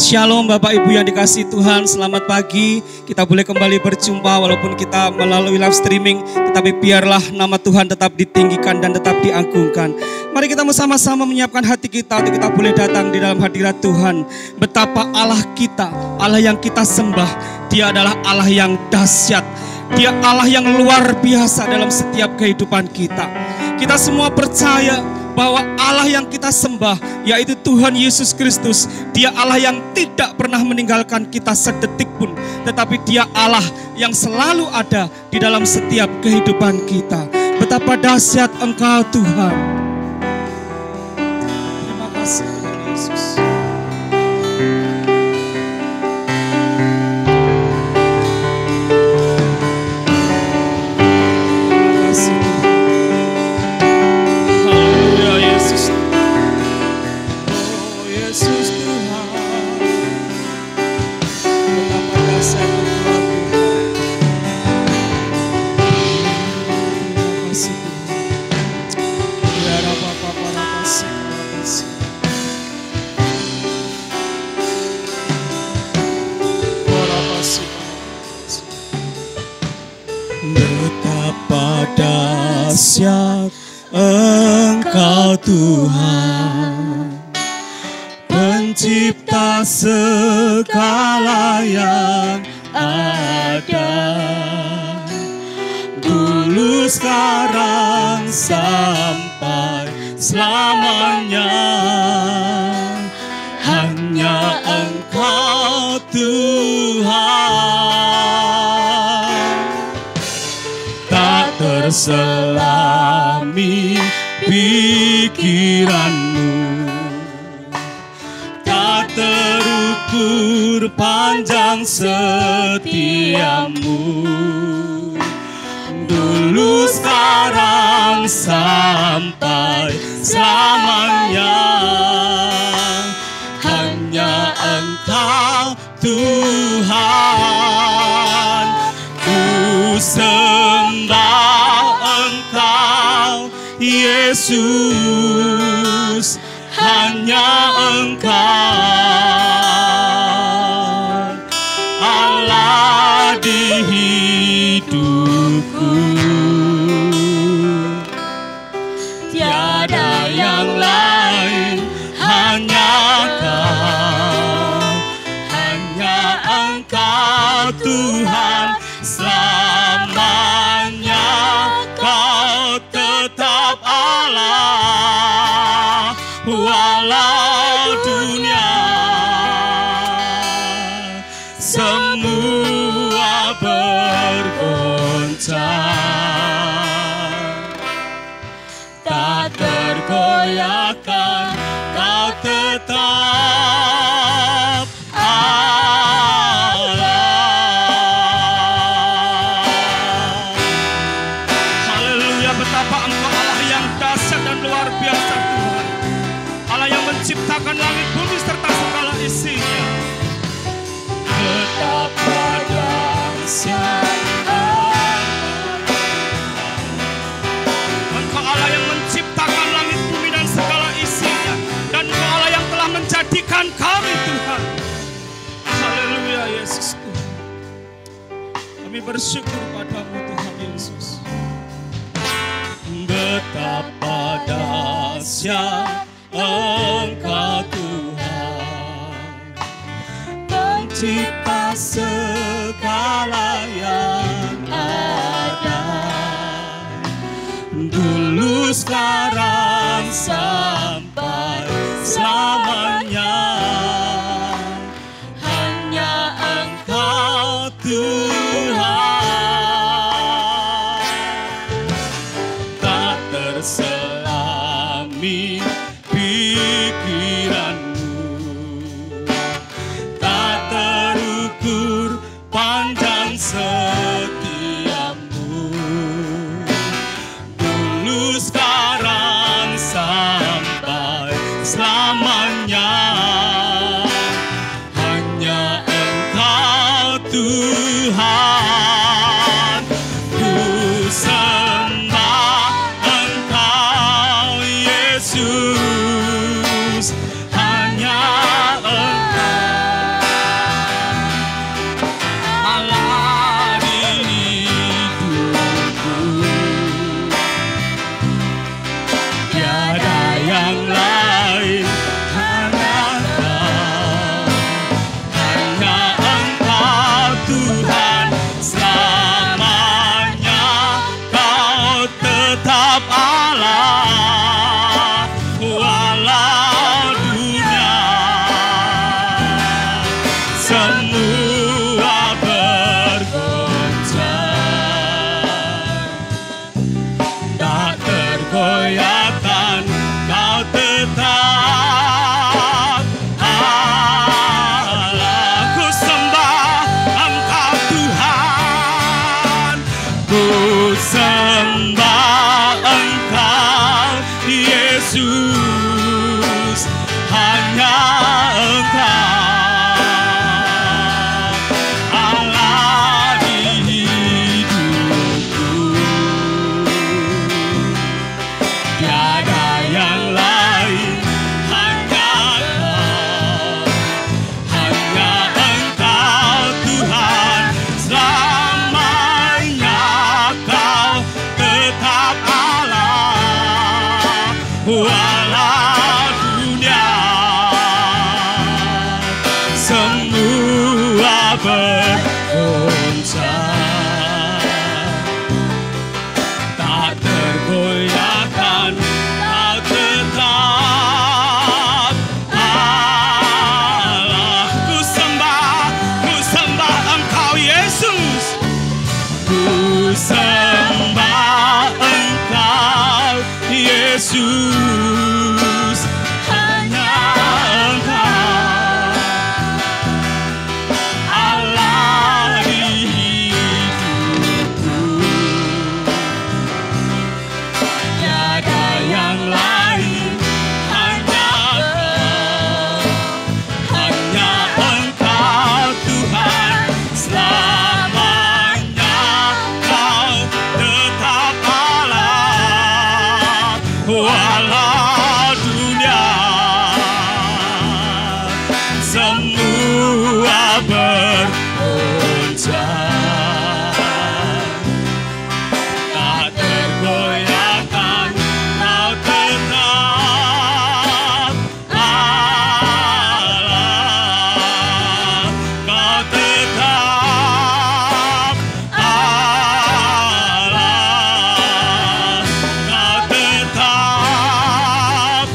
Shalom Bapak Ibu yang dikasihi Tuhan, selamat pagi. Kita boleh kembali berjumpa walaupun kita melalui live streaming, tetapi biarlah nama Tuhan tetap ditinggikan dan tetap diagungkan. Mari kita bersama-sama menyiapkan hati kita untuk kita boleh datang di dalam hadirat Tuhan. Betapa Allah kita, Allah yang kita sembah, Dia adalah Allah yang dahsyat. Dia Allah yang luar biasa dalam setiap kehidupan kita. Kita semua percaya bahwa Allah yang kita sembah, yaitu Tuhan Yesus Kristus, Dia Allah yang tidak pernah meninggalkan kita sedetik pun, tetapi Dia Allah yang selalu ada di dalam setiap kehidupan kita. Betapa dahsyat Engkau Tuhan. Terima kasih Tuhan Yesus. Betapa dahsyat Engkau Tuhan, Pencipta segala yang ada, dulu sekarang sampai selamanya. Hanya Engkau Tuhan, tak terselami pikiranmu, tak terukur panjang setiamu, dulu sekarang sampai selamanya. Hanya Engkau Tuhan, ku sembah Engkau Yesus, hanya Engkau Allah di hidupku, tiada yang lain, hanya Kau, hanya Engkau Tuhan, selamanya Kau tetap Allah, walau dunia semua bergoncang, tak tergoyahkan, Kau tetap Allah. Haleluya, betapa Engkau Allah yang dahsyat dan luar biasa Tuhan, Allah yang menciptakan langit bumi serta segala isinya. Betapa dahsyat Engkau Allah yang menciptakan langit bumi dan segala isinya, dan Engkau Allah yang telah menjadikan kami Tuhan. Haleluya Yesus Tuhan, kami bersyukur padamu Tuhan Yesus. Betapa dahsyat Engkau Tuhan, Pencipta segala yang ada, dulu sekarang sampai selamanya. Hanya Engkau Tuhan, tak terselami pikiranmu, tak terukur panjang setiamu, dulu sekarang sampai selamanya. Hanya Engkau Tuhan, bergoncang, tak tergoyahkan, Kau tetap Allah. Ku sembah Engkau Yesus, ku sembah Engkau Yesus, hanya Engkau Allah di hidupku, tiada yang lain, hanya Engkau Tuhan selamanya. Kau tetap Allah walau dunia semua bergoncang, tak tergoyahkan, Kau tetap Allah, Kau tetap Allah, Kau tetap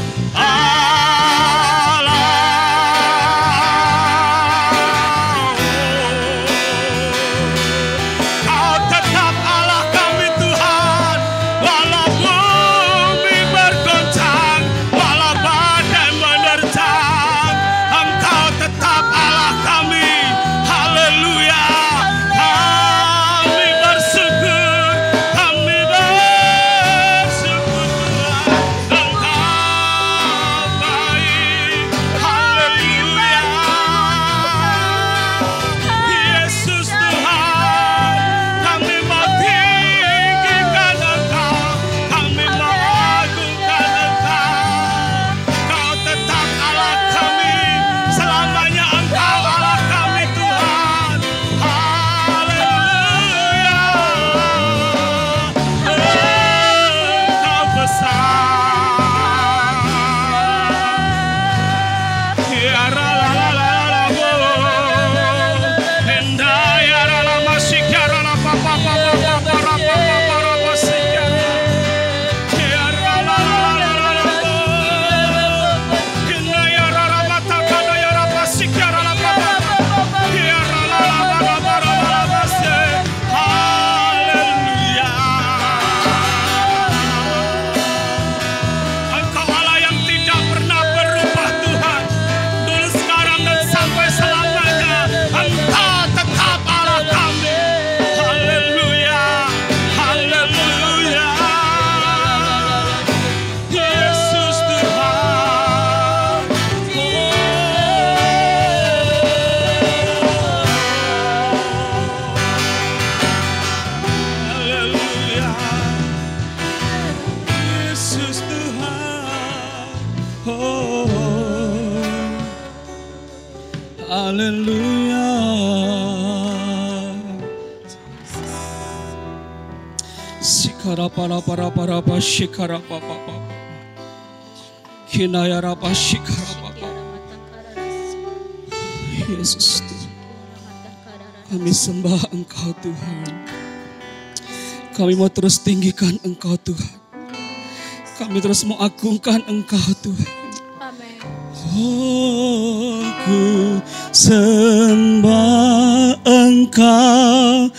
Kau tetap Allah kami Tuhan, walau bumi bergoncang, walau badai menerjang, Engkau tetap Allah kami. Haleluya, kami bersyukur Tuhan, Engkau baik. Haleluya, Yesus Tuhan, kami mau tinggikan Engkau, kami mau agungkan Engkau. Kau tetap Allah kami, selamanya Engkau Allah kami Tuhan. Haleluya, Engkau besar. Ya la la la la la wo, enda ya la la masik ya la la pa pa pa pa pa pa ra pa pa pa ra masik ya. Ya la la la la la la wo, enda ya la la mata kada ya la masik ya la la pa pa pa. Ya la la la la la la la masik. Haleluya. Engkau Allah yang tidak pernah berubah Tuhan, dulu sekarang dan sampai selamanya. Engkau tetap Allah kami. Haleluya, haleluya, Yesus Tuhan. Haleluya, Yesus Tuhan. Oh, haleluya. Sikara para para para para shikara papa papa. Kinaya rapa shikara papa. Yesus Tuhan, kami sembah Engkau Tuhan. Kami mau terus tinggikan Engkau Tuhan. Kami terus mau agungkan Engkau Tuhan. Oh, ku sembah Engkau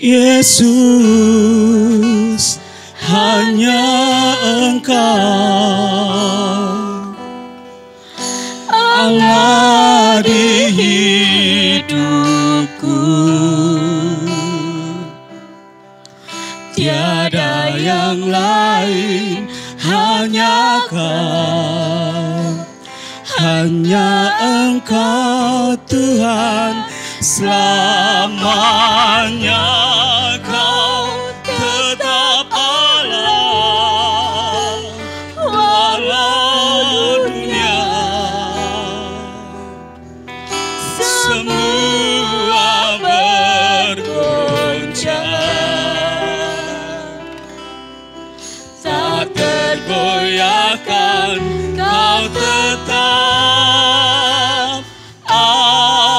Yesus, hanya Engkau Allah di hidupku, tiada yang lain, hanya Kau, hanya Engkau Tuhan selamanya. Kau tetap Allah walau dunia semua bergoncang, tak tergoyahkan, Kau tetap Allah.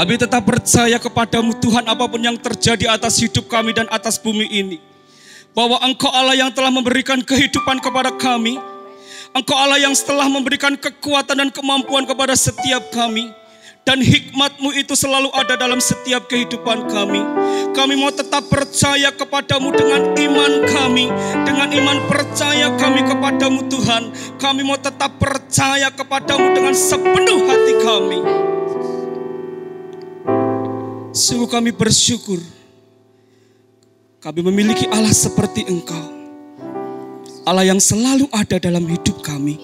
Kami tetap percaya kepadamu Tuhan, apapun yang terjadi atas hidup kami dan atas bumi ini, bahwa Engkau Allah yang telah memberikan kehidupan kepada kami. Engkau Allah yang telah memberikan kekuatan dan kemampuan kepada setiap kami. Dan hikmat-Mu itu selalu ada dalam setiap kehidupan kami. Kami mau tetap percaya kepadamu dengan iman kami. Dengan iman percaya kami kepadamu Tuhan. Kami mau tetap percaya kepadamu dengan sepenuh hati kami. Sungguh kami bersyukur. Kami memiliki Allah seperti Engkau. Allah yang selalu ada dalam hidup kami.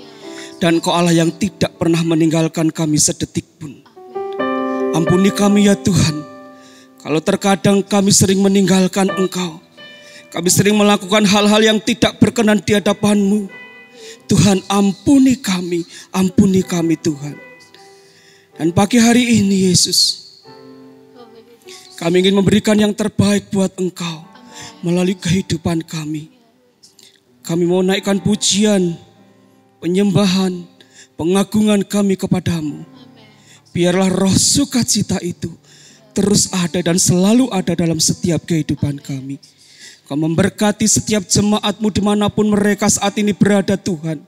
Dan Engkau Allah yang tidak pernah meninggalkan kami sedetik pun. Ampuni kami ya Tuhan, kalau terkadang kami sering meninggalkan Engkau. Kami sering melakukan hal-hal yang tidak berkenan di hadapan-Mu. Tuhan, ampuni kami Tuhan. Dan pagi hari ini Yesus, kami ingin memberikan yang terbaik buat Engkau melalui kehidupan kami. Kami mau naikkan pujian, penyembahan, pengagungan kami kepadamu. Biarlah roh sukacita itu terus ada dan selalu ada dalam setiap kehidupan kami. Kau memberkati setiap jemaat-Mu dimanapun mereka saat ini berada Tuhan.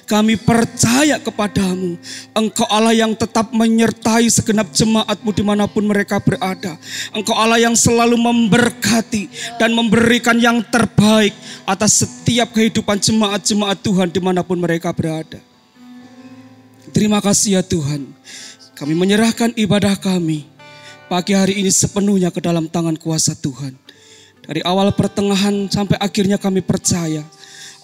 Kami percaya kepadamu. Engkau Allah yang tetap menyertai segenap jemaat-Mu dimanapun mereka berada. Engkau Allah yang selalu memberkati dan memberikan yang terbaik atas setiap kehidupan jemaat-jemaat Tuhan dimanapun mereka berada. Terima kasih ya Tuhan. Kami menyerahkan ibadah kami pagi hari ini sepenuhnya ke dalam tangan kuasa Tuhan. Dari awal pertengahan sampai akhirnya kami percaya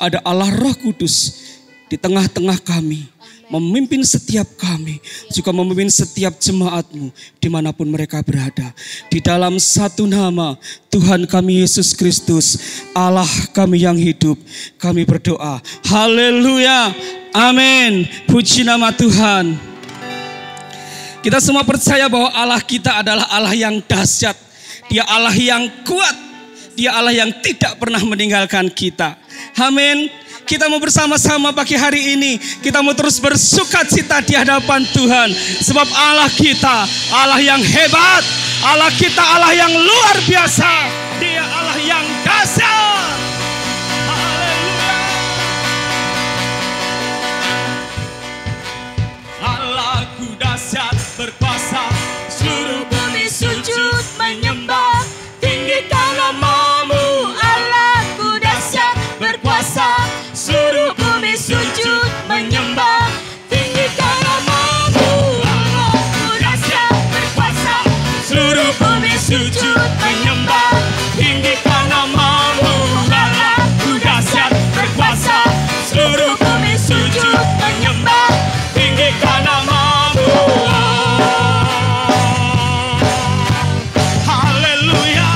ada Allah Roh Kudus di tengah-tengah kami. Memimpin setiap kami, juga memimpin setiap jemaat-Mu dimanapun mereka berada. Di dalam satu nama Tuhan kami Yesus Kristus, Allah kami yang hidup, kami berdoa. Haleluya, amin. Puji nama Tuhan. Kita semua percaya bahwa Allah kita adalah Allah yang dahsyat. Dia Allah yang kuat. Dia Allah yang tidak pernah meninggalkan kita. Amin. Kita mau bersama-sama pagi hari ini. Kita mau terus bersukacita di hadapan Tuhan. Sebab Allah kita Allah yang hebat. Allah kita Allah yang luar biasa. Dia Allah yang dahsyat. Allahku dahsyat berkuasa, seluruh bumi sujud menyembah, tinggikan nama-Mu. Allahku dahsyat berkuasa, seluruh bumi sujud menyembah, tinggikan nama-Mu. Allahku dahsyat berkuasa, seluruh bumi sujud menyembah, tinggikan nama-Mu. Allahku dahsyat berkuasa, seluruh bumi sujud menyembah, tinggikan nama-Mu. Haleluya.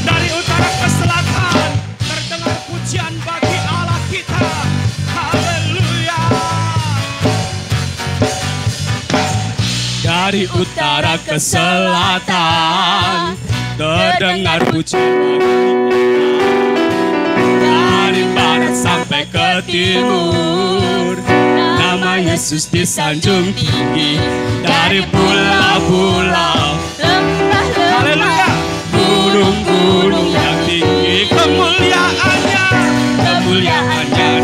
Dari utara ke selatan terdengar pujian bagi Allah kita. Haleluya. Dari utara ke selatan terdengar pujian bagi kita. Dari barat sampai ke timur nama Yesus disanjung tinggi. Dari pulau-pulau, haleluya, gunung-gunung yang tinggi, kemuliaannya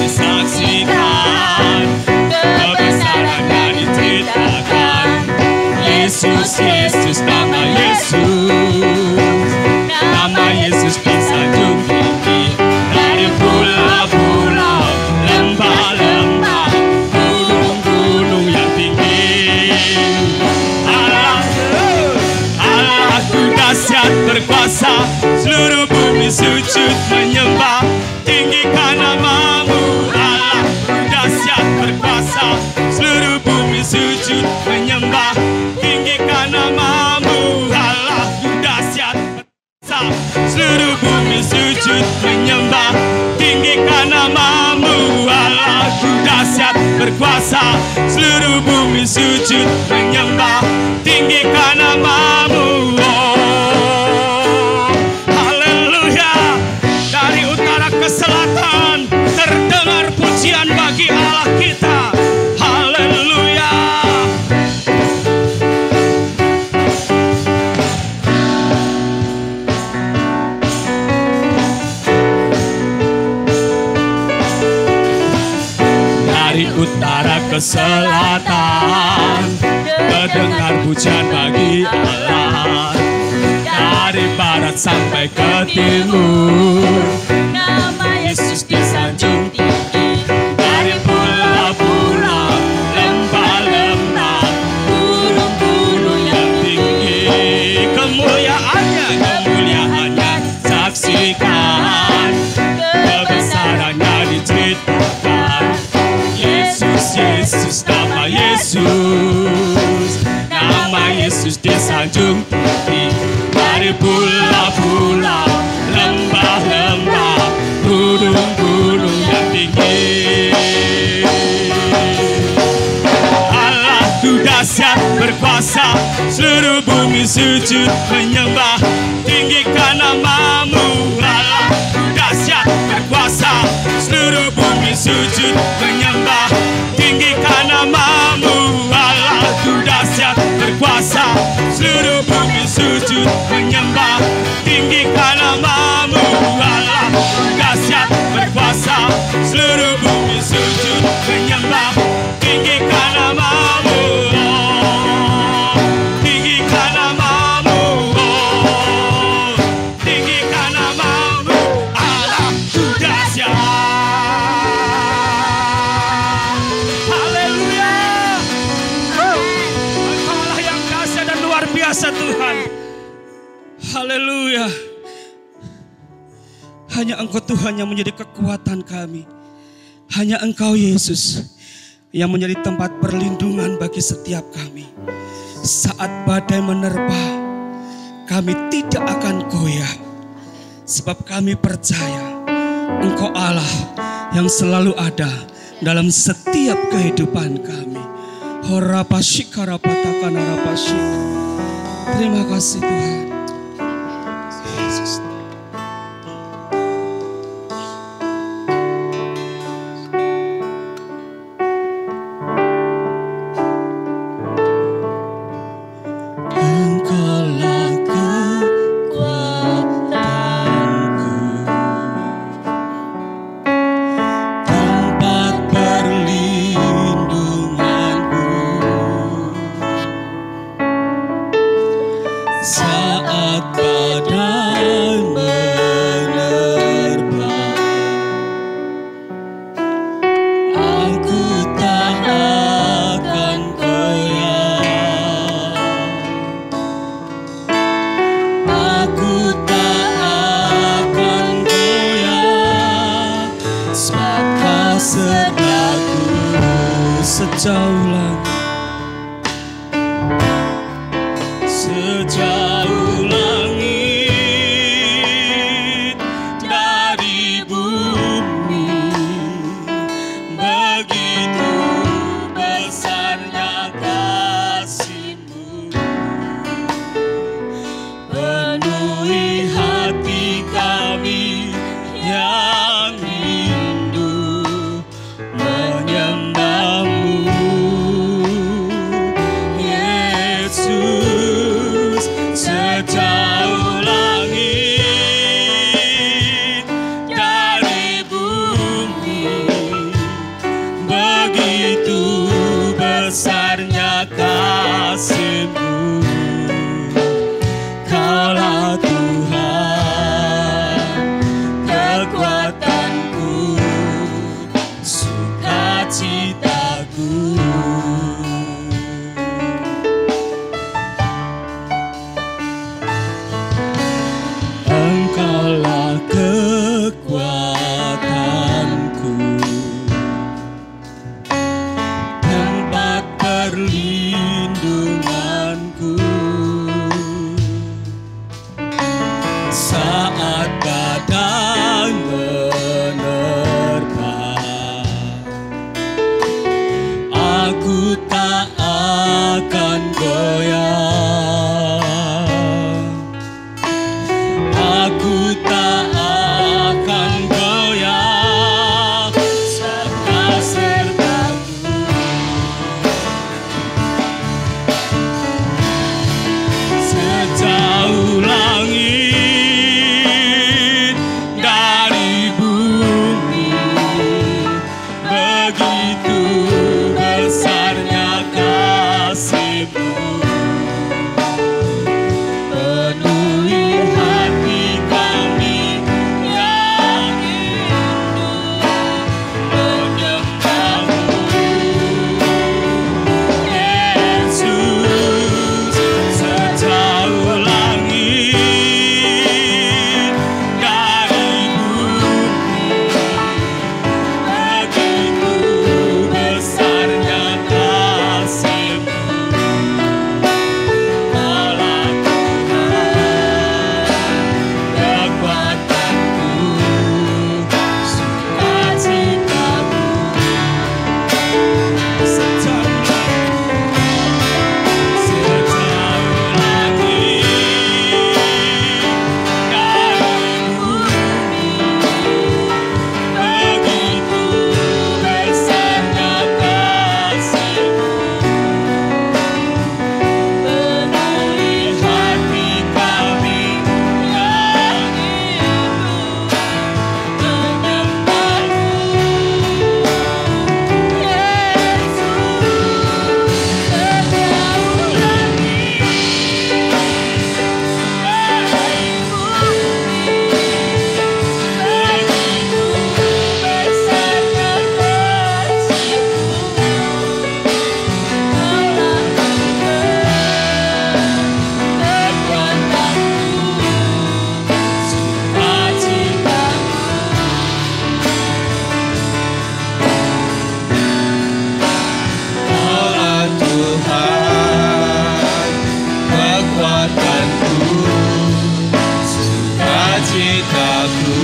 disaksikan, kebesarannya diceritakan. Yesus, Yesus, nama Yesus disanjung tinggi. Dari pulau-pulau, lembah-lembah, gunung-gunung yang tinggi. Allahku dahsyat berkuasa, seluruh bumi sujud menyembah, tinggikan nama-Mu. Allahku dahsyat berkuasa, seluruh bumi sujud menyembah, tinggikan nama-Mu. Allahku dahsyat berkuasa, seluruh bumi sujud menyembah, tinggikan nama-Mu. Allahku dahsyat berkuasa, seluruh bumi sujud menyembah, tinggikan nama-Mu. Haleluya. Dari utara ke selatan terdengar pujian bagi Allah kita. Haleluya. utara ke selatan, terdengar pujian bagi Allah. Dari barat sampai ke timur, nama Yesus disanjung tinggi. Dari pulau-pulau, lembah-lembah, gunung-gunung yang tinggi, kemuliaannya saksikan, kebesarannya diceritakan. Yesus, nama Yesus disanjung tinggi. Dari pulau-pulau, lembah-lembah, gunung-gunung yang tinggi. Allahku dahsyat berkuasa, seluruh bumi sujud menyembah, tinggikan namamu. Allahku dahsyat berkuasa, seluruh bumi sujud menyembah, tinggikan namamu. Allahku dahsyat berkuasa, seluruh bumi sujud menyembah, tinggikan namamu. Allahku dahsyat berkuasa, seluruh bumi sujud menyembah, tinggikan namamu. Tinggikan namamu, tinggikan namamu. Allahku dahsyat. Haleluya. Engkaulah yang dahsyat dan luar biasa Tuhan. Haleluya. Hanya Engkau Tuhan yang menjadi kekuatan kami. Hanya Engkau Yesus yang menjadi tempat perlindungan bagi setiap kami. Saat badai menerpa, kami tidak akan goyah. Sebab kami percaya Engkau Allah yang selalu ada dalam setiap kehidupan kami. Terima kasih Tuhan. Yesus. Engkaulah kekuatanku, tempat perlindunganku. Saat badai menerpa, aku tak akan goyah. Aku tak akan goyah, sebab Kau sertaku sejauh langit. Sejauh langit dari bumi, begitu besarnya kasih-Mu. Penuhi hati kami yang rindu menyembah-Mu. Yesus, sejauh langit dari bumi, begitu besarnya kasih-Mu. Kaulah Tuhan, kekuatanku, sukacitaku. Engkaulah kekuatanku, tempat perlindunganku. Saat badai menerpa, begitu besarnya kasih-Mu, penuhi hati kami yang rindu menyembah-Mu. Yesus, sejauh langit dari bumi, begitu besarnya kasih-Mu, Allah Tuhan, kekuatanku, sukacitaku. Sejauh langit dari bumi, begitu besarnya kasih-Mu, penuhi hati kami yang rindu menyembah-Mu. Yesus, sejauh langit dari bumi, begitu besarnya kasih-Mu, Allah Tuhan, kekuatanku, sukacitaku. Allah Tuhan, kekuatanku, sukacitaku.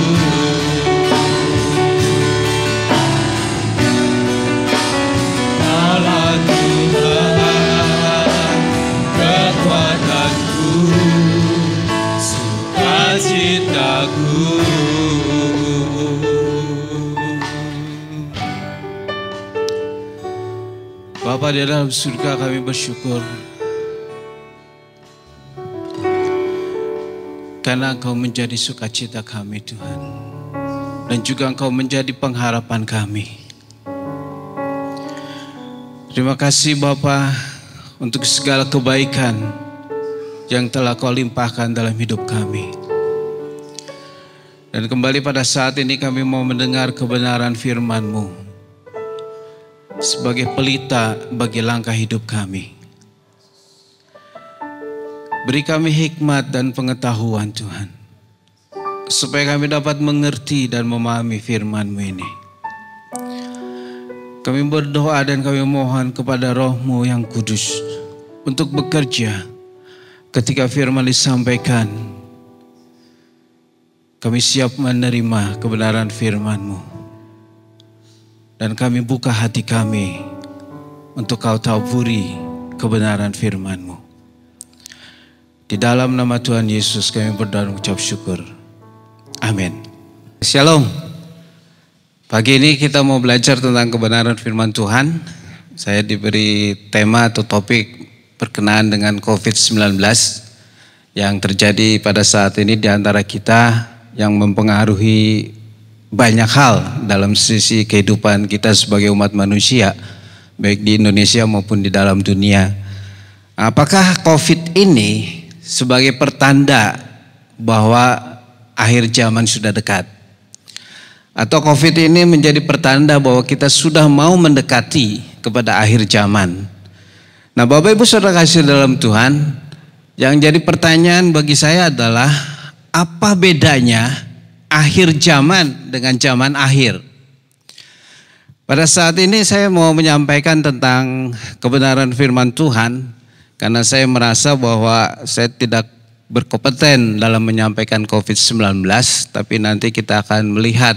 Allah Tuhan, kekuatanku, sukacitaku. Bapa di dalam surga, kami bersyukur karena Engkau menjadi sukacita kami, Tuhan, dan juga Engkau menjadi pengharapan kami. Terima kasih Bapa untuk segala kebaikan yang telah Kau limpahkan dalam hidup kami. Dan kembali pada saat ini kami mau mendengar kebenaran firman-Mu sebagai pelita bagi langkah hidup kami. Beri kami hikmat dan pengetahuan, Tuhan, supaya kami dapat mengerti dan memahami firman-Mu ini. Kami berdoa dan kami mohon kepada Roh-Mu yang kudus untuk bekerja ketika firman disampaikan. Kami siap menerima kebenaran firman-Mu. Dan kami buka hati kami untuk Kau taburi kebenaran firman-Mu. Di dalam nama Tuhan Yesus kami berdoa dan mengucap syukur. Amin. Shalom. Pagi ini kita mau belajar tentang kebenaran firman Tuhan. Saya diberi tema atau topik berkenaan dengan COVID-19 yang terjadi pada saat ini di antara kita, yang mempengaruhi banyak hal dalam sisi kehidupan kita sebagai umat manusia, baik di Indonesia maupun di dalam dunia. Apakah COVID ini sebagai pertanda bahwa akhir zaman sudah dekat? Atau COVID ini menjadi pertanda bahwa kita sudah mau mendekati kepada akhir zaman? Nah, Bapak Ibu Saudara kasih dalam Tuhan, yang jadi pertanyaan bagi saya adalah, apa bedanya akhir zaman dengan zaman akhir? Pada saat ini saya mau menyampaikan tentang kebenaran firman Tuhan, karena saya merasa bahwa saya tidak berkompeten dalam menyampaikan COVID-19, tapi nanti kita akan melihat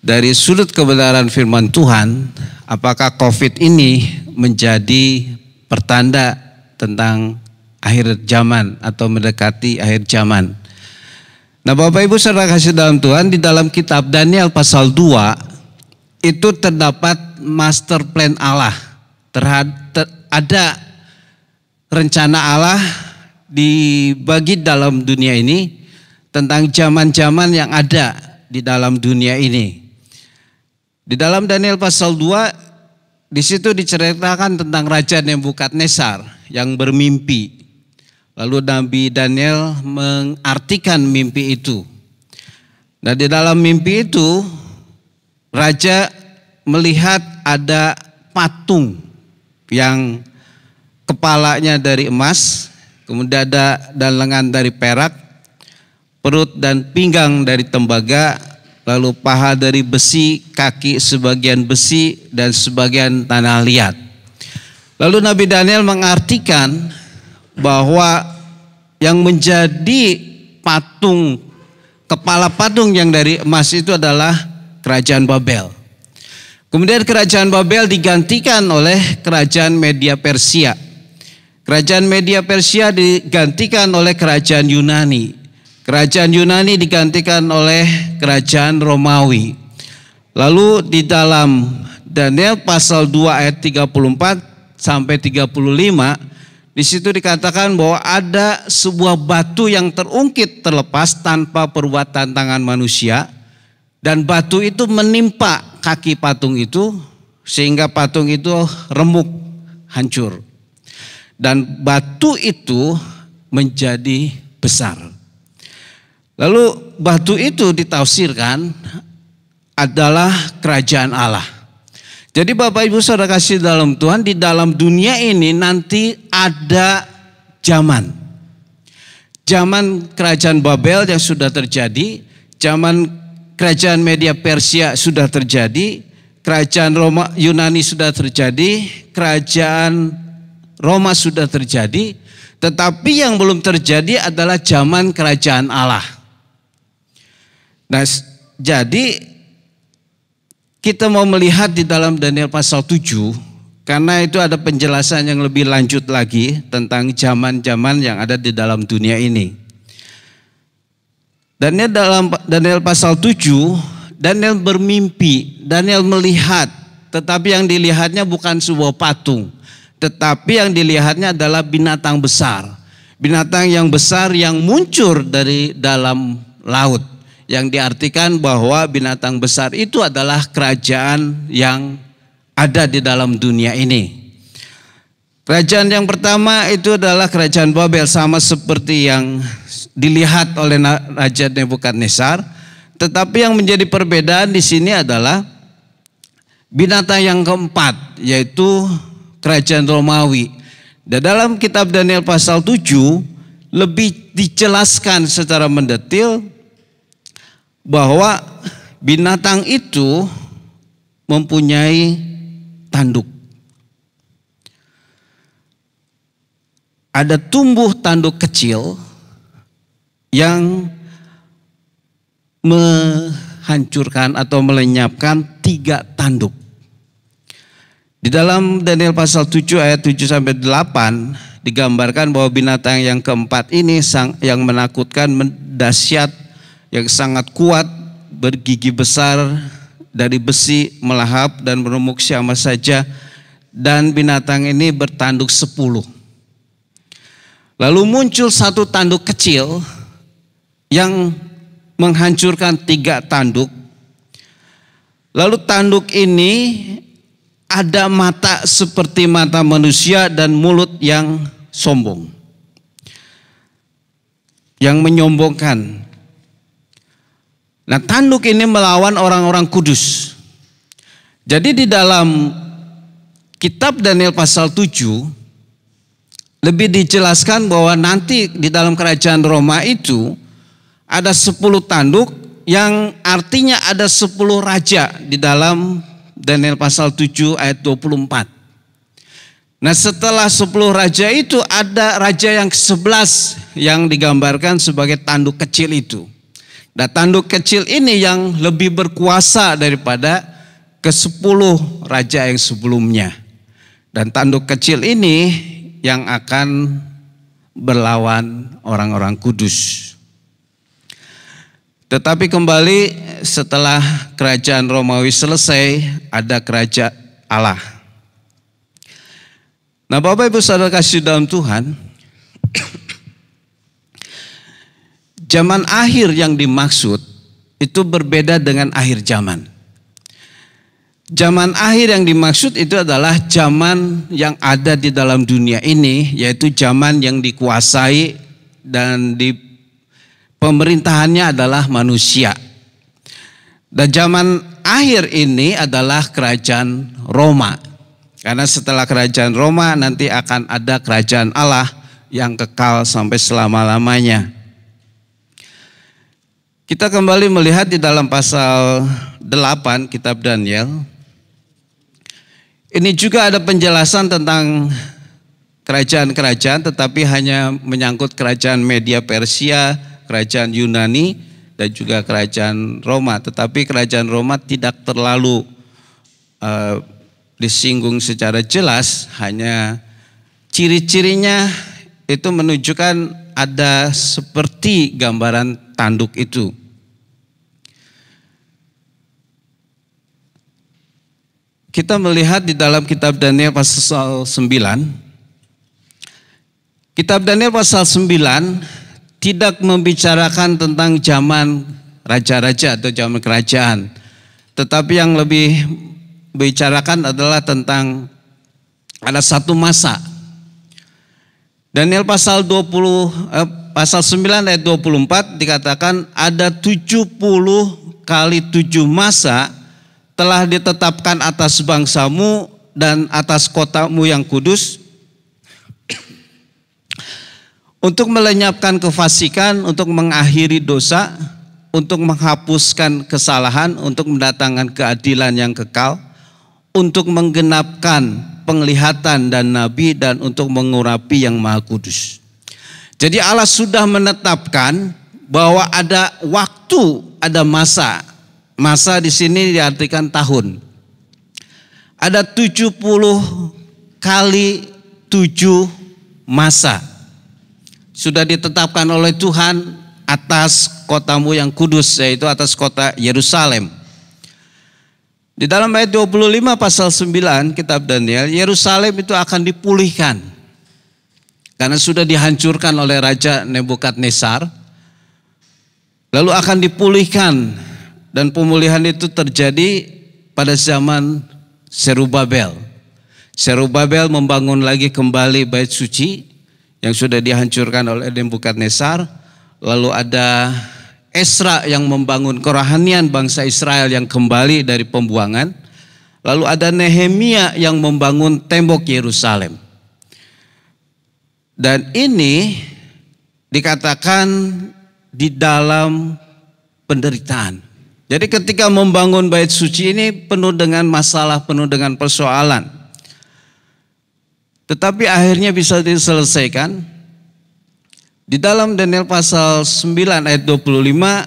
dari sudut kebenaran firman Tuhan, apakah COVID ini menjadi pertanda tentang akhir zaman atau mendekati akhir zaman. Nah, Bapak Ibu Saudara kasih dalam Tuhan, di dalam kitab Daniel pasal 2 itu terdapat master plan Allah. Ada rencana Allah dibagi dalam dunia ini, tentang zaman-zaman yang ada di dalam dunia ini. Di dalam Daniel pasal 2, di situ diceritakan tentang Raja Nebukadnezar yang bermimpi. Lalu Nabi Daniel mengartikan mimpi itu. Dan di dalam mimpi itu, Raja melihat ada patung yang kepalanya dari emas, kemudian ada dan lengan dari perak, perut dan pinggang dari tembaga, lalu paha dari besi, kaki sebagian besi dan sebagian tanah liat. Lalu Nabi Daniel mengartikan bahwa yang menjadi patung, kepala patung yang dari emas itu adalah kerajaan Babel. Kemudian kerajaan Babel digantikan oleh kerajaan Media Persia. Kerajaan Media Persia digantikan oleh kerajaan Yunani. Kerajaan Yunani digantikan oleh kerajaan Romawi. Lalu di dalam Daniel pasal 2 ayat 34 sampai 35, di situ dikatakan bahwa ada sebuah batu yang terungkit terlepas tanpa perbuatan tangan manusia, dan batu itu menimpa kaki patung itu sehingga patung itu remuk, hancur. Dan batu itu menjadi besar. Lalu batu itu ditafsirkan adalah kerajaan Allah. Jadi Bapak Ibu Saudara kasih dalam Tuhan, di dalam dunia ini nanti ada zaman. Zaman kerajaan Babel yang sudah terjadi, zaman kerajaan Media Persia sudah terjadi, kerajaan Yunani sudah terjadi, kerajaan Roma sudah terjadi, tetapi yang belum terjadi adalah zaman kerajaan Allah. Nah, jadi kita mau melihat di dalam Daniel pasal 7, karena itu ada penjelasan yang lebih lanjut lagi tentang zaman-zaman yang ada di dalam dunia ini. Dalam Daniel pasal 7, Daniel bermimpi, Daniel melihat, tetapi yang dilihatnya bukan sebuah patung, tetapi yang dilihatnya adalah binatang besar. Binatang yang besar yang muncul dari dalam laut. Yang diartikan bahwa binatang besar itu adalah kerajaan yang ada di dalam dunia ini. Kerajaan yang pertama itu adalah kerajaan Babel, sama seperti yang dilihat oleh Raja Nebukadnezar. Tetapi yang menjadi perbedaan di sini adalah binatang yang keempat, yaitu kerajaan Romawi. Dan dalam kitab Daniel pasal 7 lebih dijelaskan secara mendetil bahwa binatang itu mempunyai tanduk. Ada tumbuh tanduk kecil yang menghancurkan atau melenyapkan 3 tanduk. Di dalam Daniel pasal 7 ayat 7 sampai 8 digambarkan bahwa binatang yang keempat ini yang menakutkan, dahsyat, yang sangat kuat, bergigi besar, dari besi, melahap dan meremuk sama saja, dan binatang ini bertanduk 10. Lalu muncul satu tanduk kecil yang menghancurkan 3 tanduk. Lalu tanduk ini ada mata seperti mata manusia dan mulut yang sombong, yang menyombongkan. Nah, tanduk ini melawan orang-orang kudus. Jadi di dalam kitab Daniel pasal 7 lebih dijelaskan bahwa nanti di dalam kerajaan Roma itu ada 10 tanduk, yang artinya ada 10 raja di dalam Daniel pasal 7 ayat 24. Nah, setelah 10 raja itu ada raja yang ke-11 yang digambarkan sebagai tanduk kecil itu. Nah, tanduk kecil ini yang lebih berkuasa daripada ke-10 raja yang sebelumnya. Dan tanduk kecil ini yang akan berlawan orang-orang kudus. Tetapi kembali setelah kerajaan Romawi selesai, ada kerajaan Allah. Nah, Bapak Ibu Saudara kasih dalam Tuhan, zaman akhir yang dimaksud itu berbeda dengan akhir zaman. Zaman akhir yang dimaksud itu adalah zaman yang ada di dalam dunia ini, yaitu zaman yang dikuasai dan di pemerintahannya adalah manusia. Dan zaman akhir ini adalah kerajaan Roma. Karena setelah kerajaan Roma nanti akan ada kerajaan Allah yang kekal sampai selama-lamanya. Kita kembali melihat di dalam pasal 8 kitab Daniel. Ini juga ada penjelasan tentang kerajaan-kerajaan, tetapi hanya menyangkut kerajaan Media Persia, kerajaan Yunani, dan juga kerajaan Roma. Tetapi kerajaan Roma tidak terlalu disinggung secara jelas, hanya ciri-cirinya itu menunjukkan ada seperti gambaran tanduk itu. Kita melihat di dalam kitab Daniel pasal 9. Kitab Daniel pasal 9 tidak membicarakan tentang zaman raja-raja atau zaman kerajaan. Tetapi yang lebih bicarakan adalah tentang ada satu masa. Daniel pasal 9 ayat 24 dikatakan ada 70 kali 7 masa telah ditetapkan atas bangsamu dan atas kotamu yang kudus untuk melenyapkan kefasikan, untuk mengakhiri dosa, untuk menghapuskan kesalahan, untuk mendatangkan keadilan yang kekal, untuk menggenapkan penglihatan dan nabi, dan untuk mengurapi yang maha kudus. Jadi Allah sudah menetapkan bahwa ada waktu, ada masa. Masa di sini diartikan tahun. Ada 70 kali 7 masa. Sudah ditetapkan oleh Tuhan atas kotamu yang kudus, yaitu atas kota Yerusalem. Di dalam ayat 25 pasal 9 kitab Daniel, Yerusalem itu akan dipulihkan. Karena sudah dihancurkan oleh Raja Nebukadnezar. Lalu akan dipulihkan. Dan pemulihan itu terjadi pada zaman Zerubabel. Zerubabel membangun lagi kembali bait suci yang sudah dihancurkan oleh Nebukadnezar. Lalu ada Esra yang membangun kerohanian bangsa Israel yang kembali dari pembuangan. Lalu ada Nehemia yang membangun tembok Yerusalem. Dan ini dikatakan di dalam penderitaan. Jadi ketika membangun bait suci ini penuh dengan masalah, penuh dengan persoalan. Tetapi akhirnya bisa diselesaikan. Di dalam Daniel pasal 9 ayat 25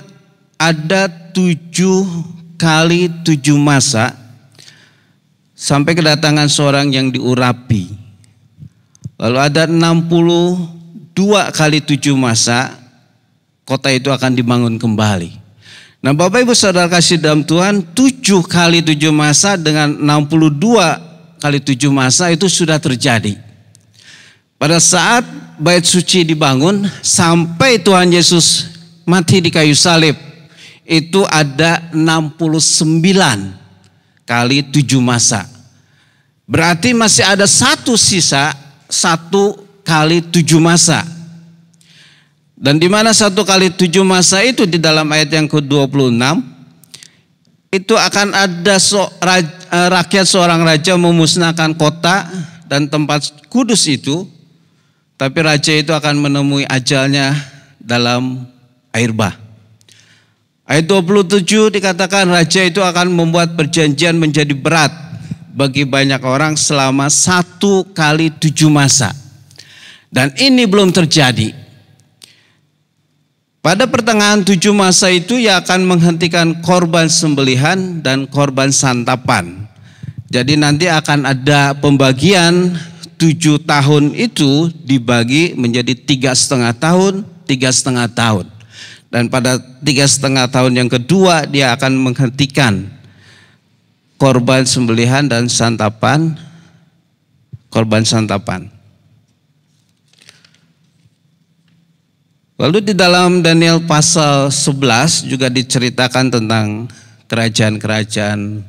ada 7 kali 7 masa sampai kedatangan seorang yang diurapi. Lalu ada 62 kali 7 masa kota itu akan dibangun kembali. Nah, Bapak Ibu Saudara kasih dalam Tuhan, 7 kali 7 masa dengan 62 kali 7 masa itu sudah terjadi. Pada saat bait suci dibangun sampai Tuhan Yesus mati di kayu salib, itu ada 69 kali 7 masa. Berarti masih ada satu sisa, 1 kali 7 masa. Dan di mana 1 kali 7 masa itu di dalam ayat yang ke-26 itu akan ada rakyat seorang raja memusnahkan kota dan tempat kudus itu, tapi raja itu akan menemui ajalnya dalam air bah. Ayat 27 dikatakan raja itu akan membuat perjanjian menjadi berat bagi banyak orang selama 1 kali 7 masa. Dan ini belum terjadi. Pada pertengahan 7 masa itu ia akan menghentikan korban sembelihan dan korban santapan. Jadi nanti akan ada pembagian 7 tahun itu dibagi menjadi 3,5 tahun, 3,5 tahun. Dan pada 3,5 tahun yang kedua dia akan menghentikan korban sembelihan dan santapan, korban santapan. Lalu di dalam Daniel pasal 11 juga diceritakan tentang kerajaan-kerajaan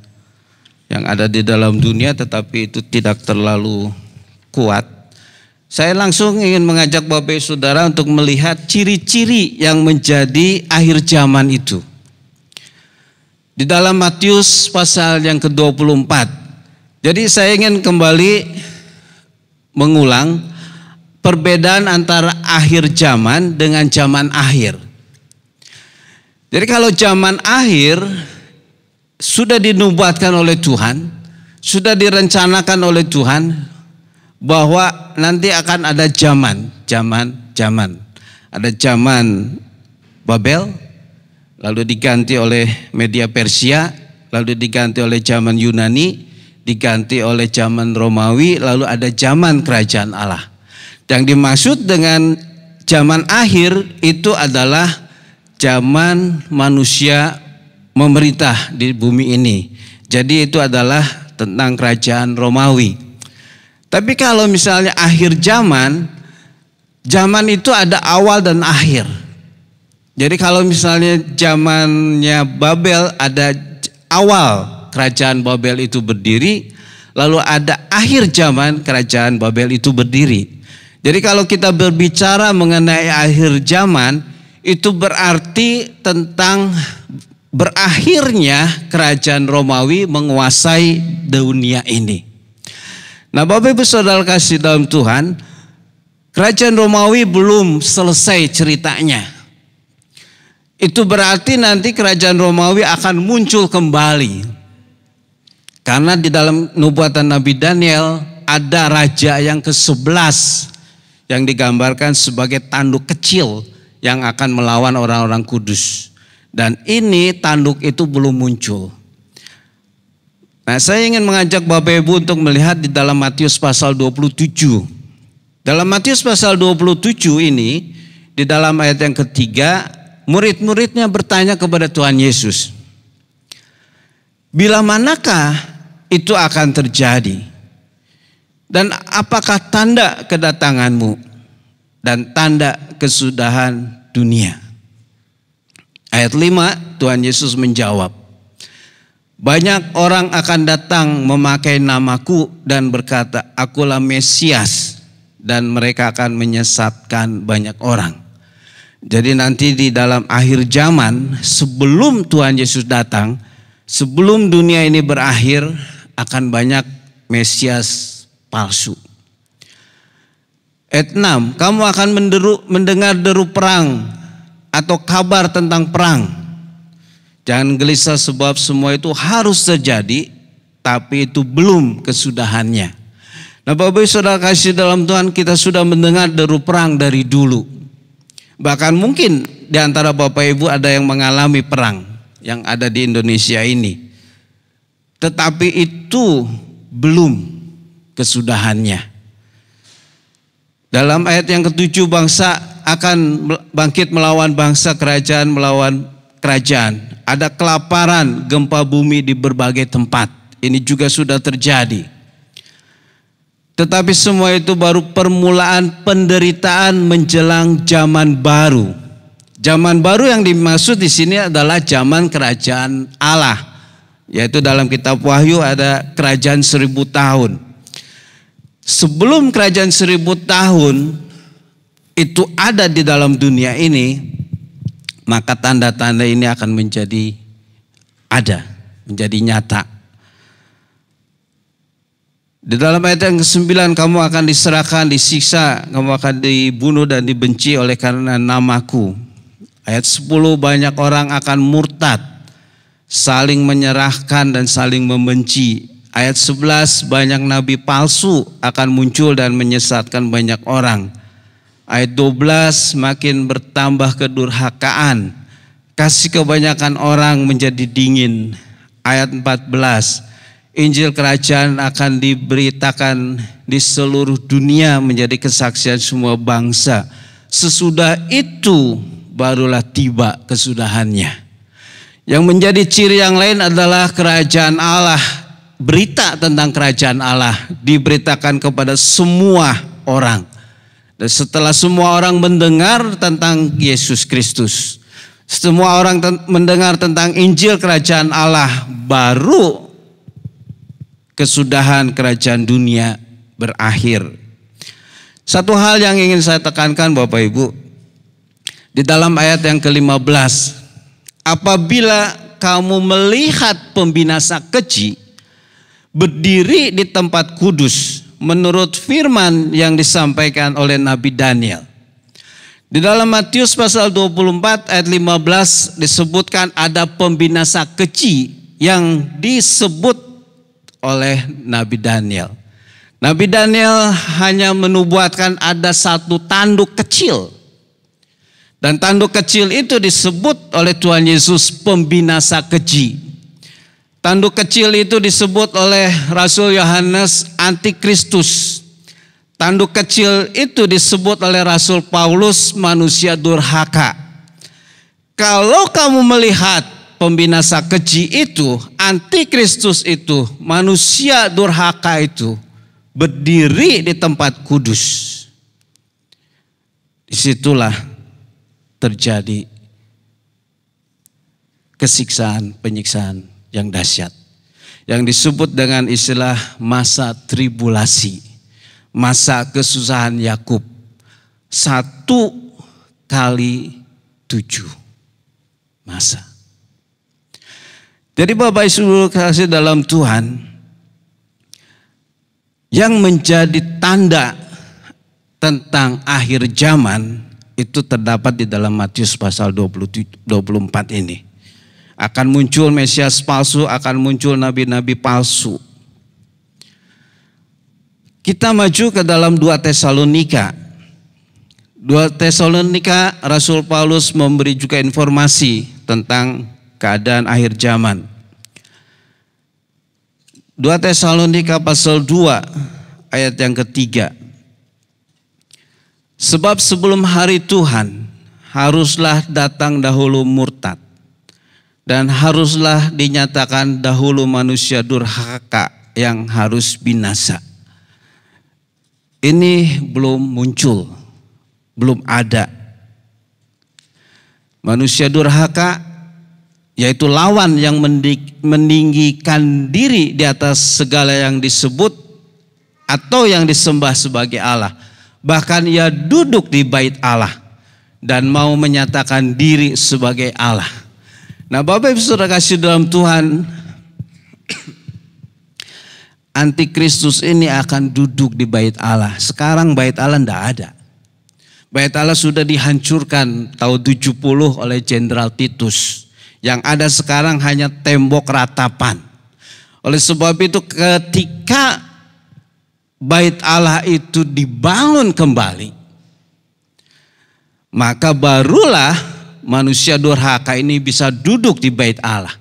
yang ada di dalam dunia, tetapi itu tidak terlalu kuat. Saya langsung ingin mengajak Bapak Ibu Saudara untuk melihat ciri-ciri yang menjadi akhir zaman itu. Di dalam Matius pasal yang ke-24. Jadi saya ingin kembali mengulang perbedaan antara akhir zaman dengan zaman akhir. Jadi kalau zaman akhir sudah dinubuatkan oleh Tuhan, sudah direncanakan oleh Tuhan bahwa nanti akan ada zaman. Ada zaman Babel, lalu diganti oleh media Persia, lalu diganti oleh zaman Yunani, diganti oleh zaman Romawi, lalu ada zaman kerajaan Allah. Yang dimaksud dengan zaman akhir itu adalah zaman manusia memerintah di bumi ini. Jadi itu adalah tentang kerajaan Romawi. Tapi kalau misalnya akhir zaman, zaman itu ada awal dan akhir. Jadi kalau misalnya zamannya Babel, ada awal kerajaan Babel itu berdiri, lalu ada akhir zaman kerajaan Babel itu berdiri. Jadi kalau kita berbicara mengenai akhir zaman, itu berarti tentang berakhirnya kerajaan Romawi menguasai dunia ini. Nah, Bapak Ibu Saudara kasih dalam Tuhan, kerajaan Romawi belum selesai ceritanya. Itu berarti nanti kerajaan Romawi akan muncul kembali. Karena di dalam nubuatan Nabi Daniel ada raja yang ke-11 yang digambarkan sebagai tanduk kecil yang akan melawan orang-orang kudus. Dan ini tanduk itu belum muncul. Nah, saya ingin mengajak Bapak Ibu untuk melihat di dalam Matius pasal 27. Dalam Matius pasal 27 ini, di dalam ayat yang ketiga, murid-muridnya bertanya kepada Tuhan Yesus, bila manakah itu akan terjadi? Dan apakah tanda kedatanganmu dan tanda kesudahan dunia? Ayat 5, Tuhan Yesus menjawab, banyak orang akan datang memakai namaku dan berkata, akulah Mesias, dan mereka akan menyesatkan banyak orang. Jadi nanti di dalam akhir zaman, sebelum Tuhan Yesus datang, sebelum dunia ini berakhir, akan banyak Mesias palsu. Ayat 6, kamu akan mendengar deru perang atau kabar tentang perang. Jangan gelisah sebab semua itu harus terjadi, tapi itu belum kesudahannya. Nah, Bapak Ibu Saudara kasih dalam Tuhan, kita sudah mendengar deru perang dari dulu. Bahkan mungkin di antara Bapak Ibu ada yang mengalami perang yang ada di Indonesia ini. Tetapi itu belum kesudahannya. Dalam ayat yang ke-7, bangsa akan bangkit melawan bangsa, kerajaan melawan kerajaan. Ada kelaparan, gempa bumi di berbagai tempat. Ini juga sudah terjadi. Tetapi semua itu baru permulaan penderitaan menjelang zaman baru. Zaman baru yang dimaksud di sini adalah zaman kerajaan Allah. Yaitu dalam kitab Wahyu ada kerajaan 1000 tahun. Sebelum kerajaan 1000 tahun itu ada di dalam dunia ini, maka tanda-tanda ini akan menjadi nyata. Di dalam ayat yang ke-9, kamu akan diserahkan, disiksa, kamu akan dibunuh dan dibenci oleh karena namaku. Ayat 10, banyak orang akan murtad, saling menyerahkan dan saling membenci. Ayat 11, banyak nabi palsu akan muncul dan menyesatkan banyak orang. Ayat 12, makin bertambah kedurhakaan, kasih kebanyakan orang menjadi dingin. Ayat 14, Injil kerajaan akan diberitakan di seluruh dunia menjadi kesaksian semua bangsa. Sesudah itu barulah tiba kesudahannya. Yang menjadi ciri yang lain adalah kerajaan Allah. Berita tentang kerajaan Allah diberitakan kepada semua orang. Dan setelah semua orang mendengar tentang Yesus Kristus, semua orang mendengar tentang Injil kerajaan Allah, baru kesudahan kerajaan dunia berakhir. Satu hal yang ingin saya tekankan Bapak Ibu, di dalam ayat yang ke-15, apabila kamu melihat pembinasa keji berdiri di tempat kudus, menurut firman yang disampaikan oleh Nabi Daniel. Di dalam Matius pasal 24 ayat 15 disebutkan ada pembinasa keji yang disebut oleh Nabi Daniel. Nabi Daniel hanya menubuatkan ada satu tanduk kecil. Dan tanduk kecil itu disebut oleh Tuhan Yesus pembinasa keji. Tanduk kecil itu disebut oleh Rasul Yohanes Antikristus. Tanduk kecil itu disebut oleh Rasul Paulus manusia durhaka. Kalau kamu melihat pembinasa keji itu, Antikristus itu, manusia durhaka itu berdiri di tempat kudus, disitulah terjadi kesiksaan, penyiksaan yang dahsyat, yang disebut dengan istilah masa tribulasi, masa kesusahan Yakub 1x7 masa. Jadi Bapak Ibu kasih dalam Tuhan, yang menjadi tanda tentang akhir zaman itu terdapat di dalam Matius pasal 24 ini. Akan muncul Mesias palsu, akan muncul nabi-nabi palsu. Kita maju ke dalam 2 Tesalonika. 2 Tesalonika, Rasul Paulus memberi juga informasi tentang keadaan akhir zaman. 2 Tesalonika pasal 2 ayat yang ketiga. Sebab sebelum hari Tuhan haruslah datang dahulu murtad, dan haruslah dinyatakan dahulu manusia durhaka yang harus binasa. Ini belum muncul, belum ada. Manusia durhaka yaitu lawan yang meninggikan diri di atas segala yang disebut atau yang disembah sebagai Allah. Bahkan ia duduk di bait Allah dan mau menyatakan diri sebagai Allah. Nah Bapak Ibu Saudara kasih dalam Tuhan, Antikristus ini akan duduk di bait Allah. Sekarang bait Allah tidak ada. Bait Allah sudah dihancurkan tahun 70 oleh Jenderal Titus. Yang ada sekarang hanya tembok ratapan. Oleh sebab itu ketika bait Allah itu dibangun kembali, maka barulah manusia durhaka ini bisa duduk di bait Allah.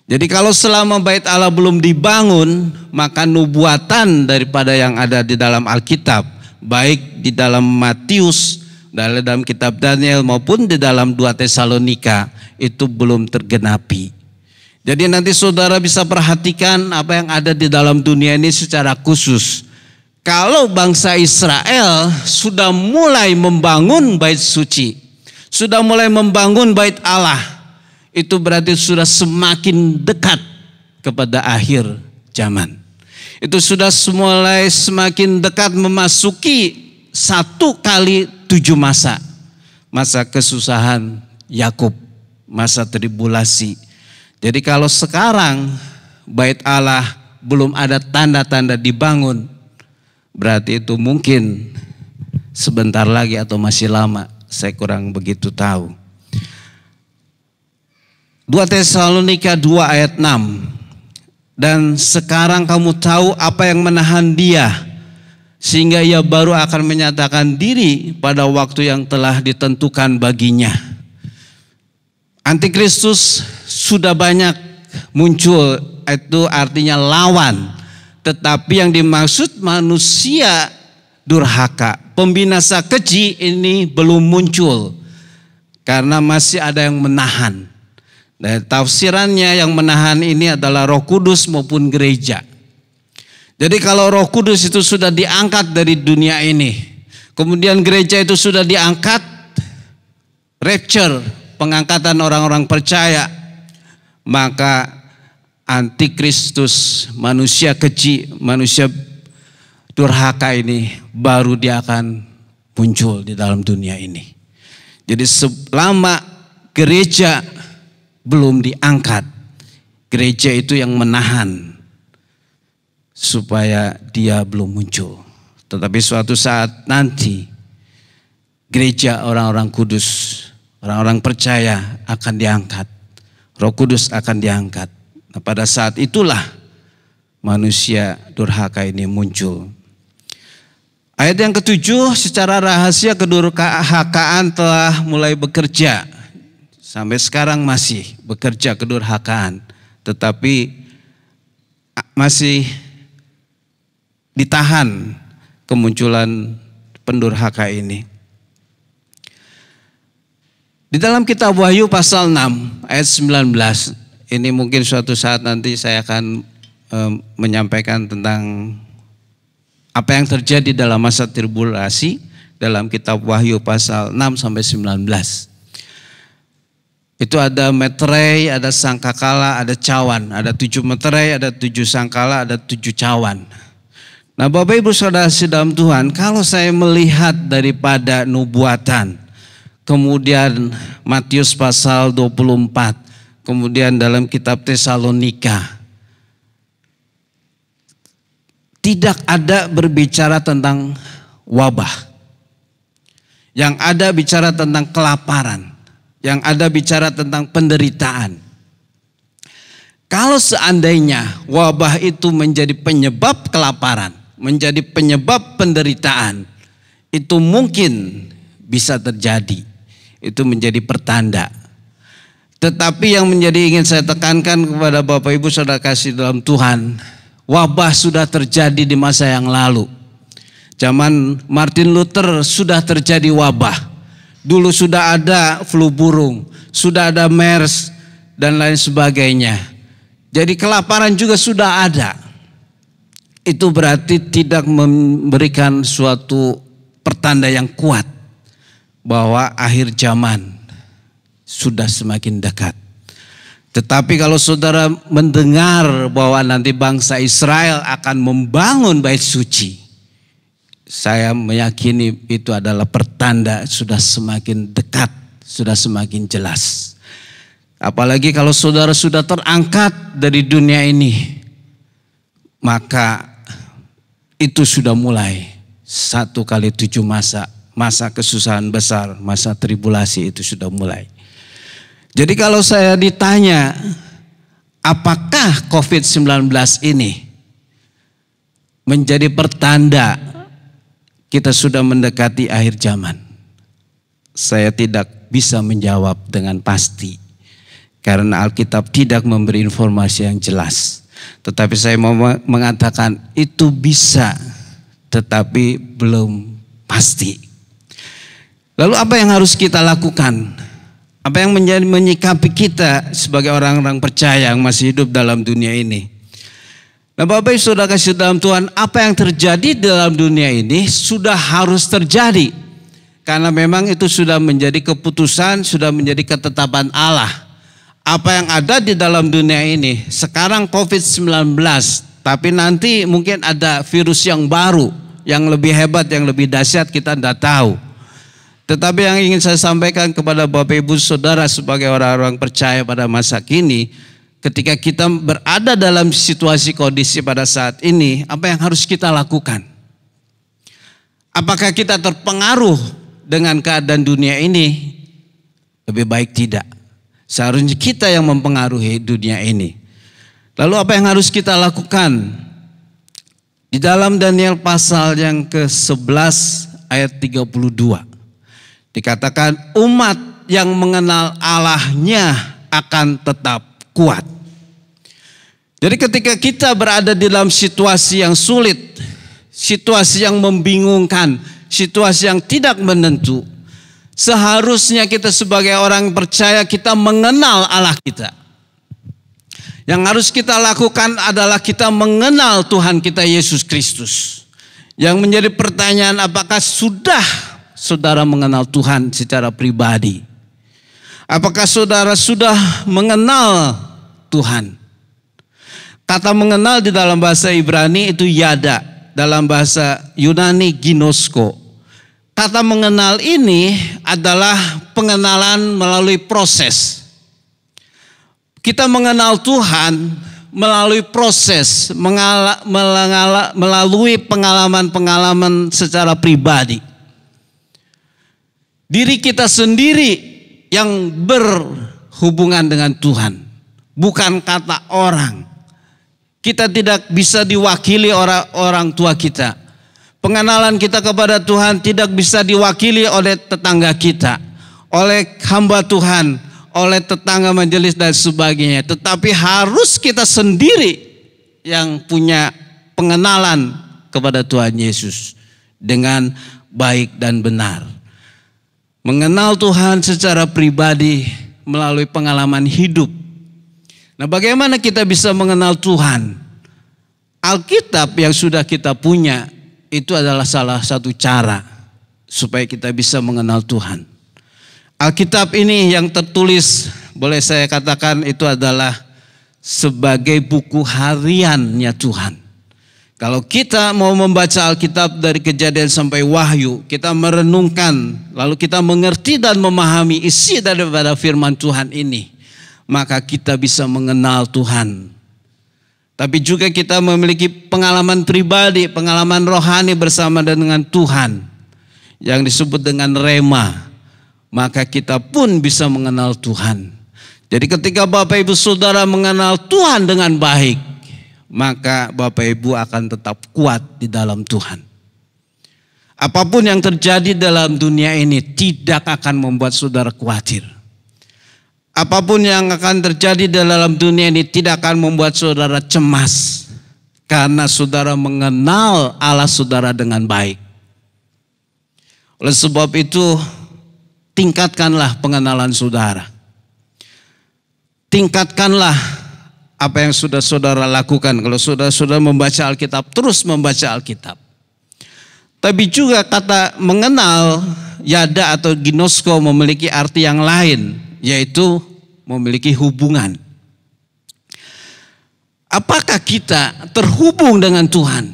Jadi kalau selama bait Allah belum dibangun, maka nubuatan daripada yang ada di dalam Alkitab, baik di dalam Matius, dalam kitab Daniel maupun di dalam 2 Tesalonika, itu belum tergenapi. Jadi nanti saudara bisa perhatikan apa yang ada di dalam dunia ini secara khusus. Kalau bangsa Israel sudah mulai membangun bait suci, sudah mulai membangun bait Allah, itu berarti sudah semakin dekat kepada akhir zaman. Itu sudah mulai semakin dekat memasuki 1x7 masa. Masa kesusahan Yakub, masa tribulasi. Jadi kalau sekarang bait Allah belum ada tanda-tanda dibangun, berarti itu mungkin sebentar lagi atau masih lama, saya kurang begitu tahu. 2 Tesalonika 2 ayat 6. Dan sekarang kamu tahu apa yang menahan dia, sehingga ia baru akan menyatakan diri pada waktu yang telah ditentukan baginya. Antikristus sudah banyak muncul, itu artinya lawan. Tetapi yang dimaksud manusia durhaka, pembinasa keji ini belum muncul. Karena masih ada yang menahan. Dan tafsirannya yang menahan ini adalah Roh Kudus maupun gereja. Jadi kalau Roh Kudus itu sudah diangkat dari dunia ini, kemudian gereja itu sudah diangkat, rapture, pengangkatan orang-orang percaya, maka antikristus, manusia keji, manusia durhaka ini baru dia akan muncul di dalam dunia ini. Jadi selama gereja belum diangkat, gereja itu yang menahan supaya dia belum muncul. Tetapi suatu saat nanti gereja orang-orang kudus, orang-orang percaya akan diangkat. Roh Kudus akan diangkat. Nah, pada saat itulah manusia durhaka ini muncul. Ayat yang ketujuh, secara rahasia kedurhakaan telah mulai bekerja. Sampai sekarang masih bekerja kedurhakaan. Tetapi masih ditahan kemunculan pendurhaka ini. Di dalam kitab Wahyu pasal 6 ayat 19, ini mungkin suatu saat nanti saya akan menyampaikan tentang apa yang terjadi dalam masa tribulasi dalam kitab Wahyu pasal 6 sampai 19. Itu ada meterai, ada sangkakala, ada cawan, ada 7 meterai, ada 7 sangkala, ada 7 cawan. Nah, Bapak Ibu Saudara dalam Tuhan, kalau saya melihat daripada nubuatan, kemudian Matius pasal 24, kemudian dalam kitab Tesalonika, tidak ada berbicara tentang wabah. Yang ada bicara tentang kelaparan, yang ada bicara tentang penderitaan. Kalau seandainya wabah itu menjadi penyebab kelaparan, menjadi penyebab penderitaan, itu mungkin bisa terjadi. Itu menjadi pertanda. Tetapi yang menjadi ingin saya tekankan kepada Bapak Ibu Saudara kasih dalam Tuhan, wabah sudah terjadi di masa yang lalu. Zaman Martin Luther sudah terjadi wabah. Dulu sudah ada flu burung, sudah ada MERS dan lain sebagainya. Jadi kelaparan juga sudah ada. Itu berarti tidak memberikan suatu pertanda yang kuat bahwa akhir zaman sudah semakin dekat. Tetapi kalau saudara mendengar bahwa nanti bangsa Israel akan membangun bait suci, saya meyakini itu adalah pertanda sudah semakin dekat, sudah semakin jelas. Apalagi kalau saudara sudah terangkat dari dunia ini, maka itu sudah mulai 1 kali 7 masa kesusahan besar, masa tribulasi itu sudah mulai. Jadi kalau saya ditanya, apakah COVID-19 ini menjadi pertanda kita sudah mendekati akhir zaman? Saya tidak bisa menjawab dengan pasti, karena Alkitab tidak memberi informasi yang jelas. Tetapi saya mau mengatakan itu bisa, tetapi belum pasti. Lalu apa yang harus kita lakukan? Apa yang menjadi menyikapi kita sebagai orang-orang percaya yang masih hidup dalam dunia ini? Nah, Bapak Ibu Saudara kasih dalam Tuhan, apa yang terjadi dalam dunia ini sudah harus terjadi. Karena memang itu sudah menjadi keputusan, sudah menjadi ketetapan Allah. Apa yang ada di dalam dunia ini, sekarang COVID-19, tapi nanti mungkin ada virus yang baru, yang lebih hebat, yang lebih dahsyat, kita tidak tahu. Tetapi yang ingin saya sampaikan kepada Bapak Ibu Saudara sebagai orang-orang percaya pada masa kini, ketika kita berada dalam situasi kondisi pada saat ini, apa yang harus kita lakukan? Apakah kita terpengaruh dengan keadaan dunia ini? Lebih baik tidak. Seharusnya kita yang mempengaruhi dunia ini. Lalu apa yang harus kita lakukan? Di dalam Daniel pasal yang ke-11 ayat 32. Dikatakan umat yang mengenal Allahnya akan tetap kuat. Jadi ketika kita berada di dalam situasi yang sulit, situasi yang membingungkan, situasi yang tidak menentu, seharusnya kita sebagai orang percaya kita mengenal Allah kita. Yang harus kita lakukan adalah kita mengenal Tuhan kita Yesus Kristus. Yang menjadi pertanyaan, apakah sudah saudara mengenal Tuhan secara pribadi? Apakah saudara sudah mengenal Tuhan? Kata mengenal di dalam bahasa Ibrani itu yada, dalam bahasa Yunani ginosko. Kata mengenal ini adalah pengenalan melalui proses. Kita mengenal Tuhan melalui proses, melalui pengalaman-pengalaman secara pribadi. Diri kita sendiri yang berhubungan dengan Tuhan, bukan kata orang. Kita tidak bisa diwakili orang tua kita. Pengenalan kita kepada Tuhan tidak bisa diwakili oleh tetangga kita, oleh hamba Tuhan, oleh tetangga majelis dan sebagainya. Tetapi harus kita sendiri yang punya pengenalan kepada Tuhan Yesus dengan baik dan benar. Mengenal Tuhan secara pribadi melalui pengalaman hidup. Nah, bagaimana kita bisa mengenal Tuhan? Alkitab yang sudah kita punya itu adalah salah satu cara supaya kita bisa mengenal Tuhan. Alkitab ini yang tertulis, boleh saya katakan itu adalah sebagai buku hariannya Tuhan. Kalau kita mau membaca Alkitab dari Kejadian sampai Wahyu, kita merenungkan, lalu kita mengerti dan memahami isi daripada firman Tuhan ini, maka kita bisa mengenal Tuhan. Tapi juga kita memiliki pengalaman pribadi, pengalaman rohani bersama dengan Tuhan yang disebut dengan rema. Maka kita pun bisa mengenal Tuhan. Jadi ketika Bapak Ibu Saudara mengenal Tuhan dengan baik, maka Bapak Ibu akan tetap kuat di dalam Tuhan. Apapun yang terjadi dalam dunia ini tidak akan membuat saudara khawatir. Apapun yang akan terjadi dalam dunia ini tidak akan membuat saudara cemas. Karena saudara mengenal Allah saudara dengan baik. Oleh sebab itu, tingkatkanlah pengenalan saudara. Tingkatkanlah apa yang sudah saudara lakukan. Kalau saudara membaca Alkitab, terus membaca Alkitab. Tapi juga kata mengenal, yada atau ginosko memiliki arti yang lain, yaitu memiliki hubungan. Apakah kita terhubung dengan Tuhan?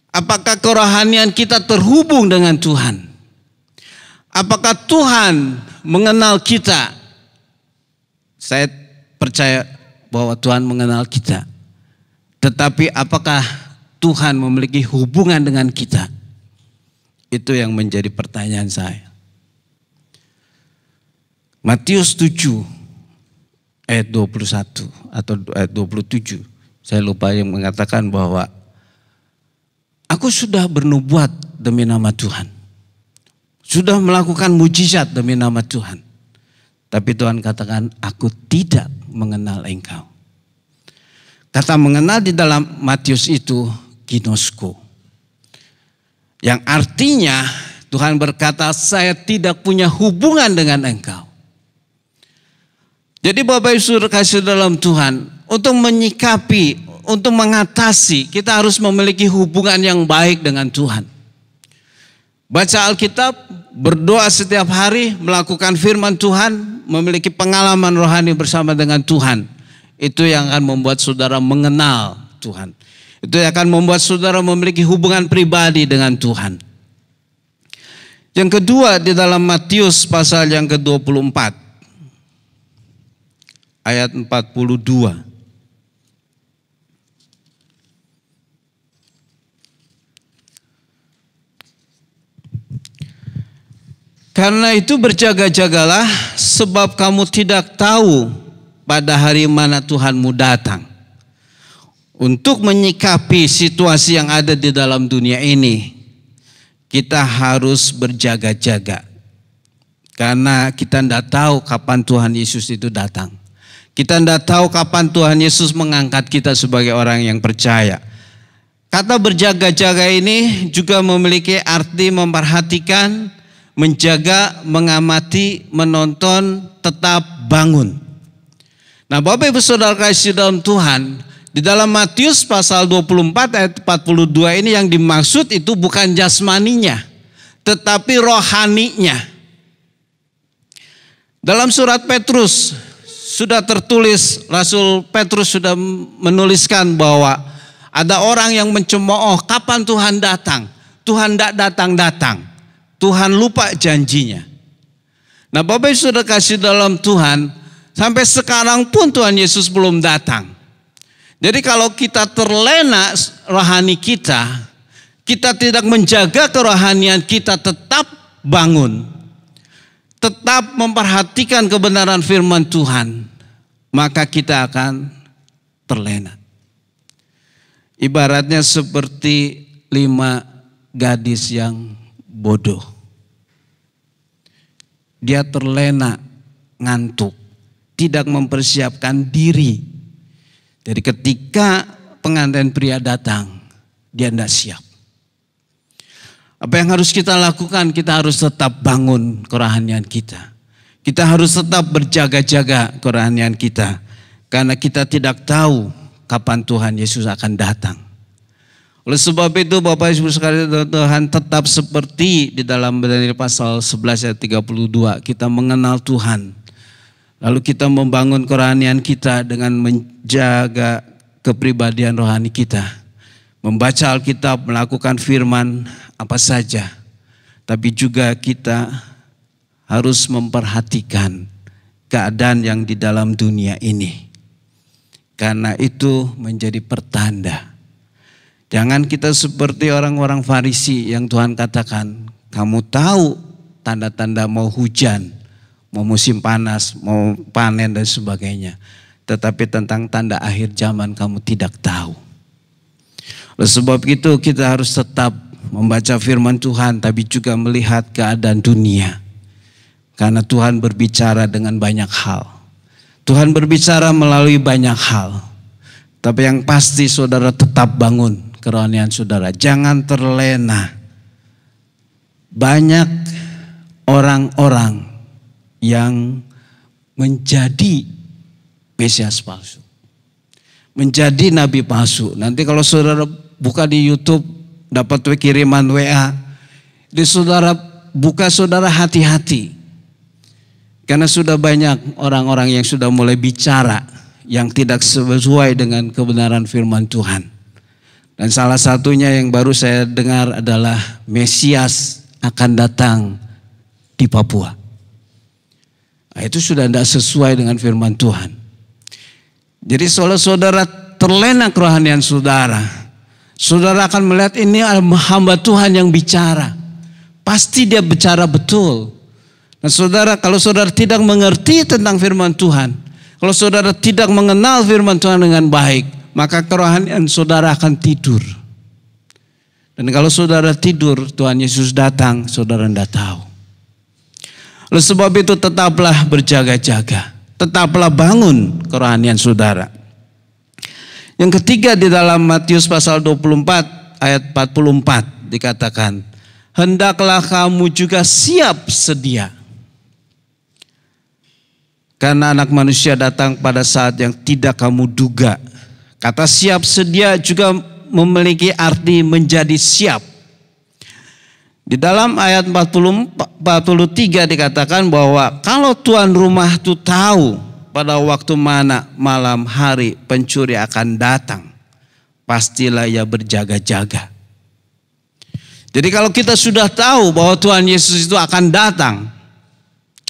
Apakah kerohanian kita terhubung dengan Tuhan? Apakah Tuhan mengenal kita? Saya percaya bahwa Tuhan mengenal kita. Tetapi apakah Tuhan memiliki hubungan dengan kita? Itu yang menjadi pertanyaan saya. Matius 7 ayat 21 atau ayat 27. Saya lupa yang mengatakan bahwa aku sudah bernubuat demi nama Tuhan. Sudah melakukan mujizat demi nama Tuhan. Tapi Tuhan katakan, aku tidak mengenal engkau. Kata mengenal di dalam Matius itu ginosko. Yang artinya Tuhan berkata, saya tidak punya hubungan dengan engkau. Jadi Bapak Ibu Saudara kasih dalam Tuhan, untuk menyikapi, untuk mengatasi, kita harus memiliki hubungan yang baik dengan Tuhan. Baca Alkitab, berdoa setiap hari, melakukan firman Tuhan, memiliki pengalaman rohani bersama dengan Tuhan. Itu yang akan membuat saudara mengenal Tuhan. Itu yang akan membuat saudara memiliki hubungan pribadi dengan Tuhan. Yang kedua di dalam Matius pasal yang ke-24. Ayat 42. Karena itu berjaga-jagalah, sebab kamu tidak tahu pada hari mana Tuhanmu datang. Untuk menyikapi situasi yang ada di dalam dunia ini, kita harus berjaga-jaga. Karena kita tidak tahu kapan Tuhan Yesus itu datang. Kita tidak tahu kapan Tuhan Yesus mengangkat kita sebagai orang yang percaya. Kata berjaga-jaga ini juga memiliki arti memperhatikan, menjaga, mengamati, menonton, tetap bangun. Nah, Bapak Ibu Saudara kasih dalam Tuhan, di dalam Matius pasal 24 ayat 42 ini yang dimaksud itu bukan jasmaninya, tetapi rohaninya. Dalam surat Petrus sudah tertulis, Rasul Petrus sudah menuliskan bahwa ada orang yang mencemooh, kapan Tuhan datang? Tuhan tidak datang-datang. Tuhan lupa janjinya. Nah, Bapak Ibu sudah kasih dalam Tuhan, sampai sekarang pun Tuhan Yesus belum datang. Jadi kalau kita terlena rohani kita tidak menjaga kerohanian kita tetap bangun, tetap memperhatikan kebenaran firman Tuhan, maka kita akan terlena. Ibaratnya seperti 5 gadis yang bodoh. Dia terlena, ngantuk, tidak mempersiapkan diri. Jadi ketika pengantin pria datang, dia tidak siap. Apa yang harus kita lakukan? Kita harus tetap bangun kerohanian kita. Kita harus tetap berjaga-jaga kerohanian kita. Karena kita tidak tahu kapan Tuhan Yesus akan datang. Oleh sebab itu Bapak Ibu sekalian, Tuhan tetap seperti di dalam Daniel pasal 11 ayat 32. Kita mengenal Tuhan. Lalu kita membangun kerohanian kita dengan menjaga kepribadian rohani kita. Membaca Alkitab, melakukan firman apa saja. Tapi juga kita harus memperhatikan keadaan yang di dalam dunia ini. Karena itu menjadi pertanda. Jangan kita seperti orang-orang Farisi yang Tuhan katakan, kamu tahu tanda-tanda mau hujan, mau musim panas, mau panen dan sebagainya. Tetapi tentang tanda akhir zaman kamu tidak tahu. Oleh sebab itu kita harus tetap membaca firman Tuhan, tapi juga melihat keadaan dunia. Karena Tuhan berbicara dengan banyak hal. Tuhan berbicara melalui banyak hal. Tapi yang pasti saudara tetap bangun kerohanian saudara. Jangan terlena. Banyak orang-orang yang menjadi Mesias palsu. Menjadi nabi palsu. Nanti kalau saudara buka di YouTube, dapat kiriman WA. Di saudara buka, saudara hati-hati. Karena sudah banyak orang-orang yang sudah mulai bicara yang tidak sesuai dengan kebenaran firman Tuhan. Dan salah satunya yang baru saya dengar adalah Mesias akan datang di Papua. Nah, itu sudah tidak sesuai dengan firman Tuhan. Jadi saudara terlena kerohanian saudara, saudara akan melihat ini hamba Tuhan yang bicara. Pasti dia bicara betul. Nah saudara, kalau saudara tidak mengerti tentang firman Tuhan, kalau saudara tidak mengenal firman Tuhan dengan baik, maka kerohanian saudara akan tidur. Dan kalau saudara tidur, Tuhan Yesus datang, saudara tidak tahu. Oleh sebab itu tetaplah berjaga-jaga, tetaplah bangun kerohanian saudara. Yang ketiga di dalam Matius pasal 24 ayat 44 dikatakan, hendaklah kamu juga siap sedia. Karena anak manusia datang pada saat yang tidak kamu duga. Kata siap sedia juga memiliki arti menjadi siap. Di dalam ayat 43 dikatakan bahwa kalau tuan rumah itu tahu pada waktu mana malam hari pencuri akan datang, pastilah ia berjaga-jaga. Jadi kalau kita sudah tahu bahwa Tuhan Yesus itu akan datang,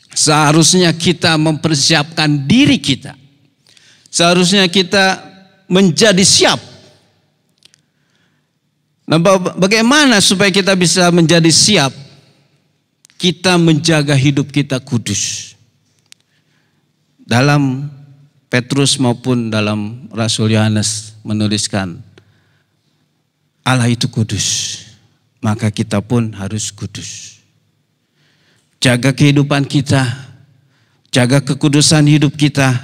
seharusnya kita mempersiapkan diri kita. Seharusnya kita menjadi siap. Nah, bagaimana supaya kita bisa menjadi siap? Kita menjaga hidup kita kudus. Dalam Petrus maupun dalam Rasul Yohanes menuliskan, Allah itu kudus, maka kita pun harus kudus. Jaga kehidupan kita, jaga kekudusan hidup kita,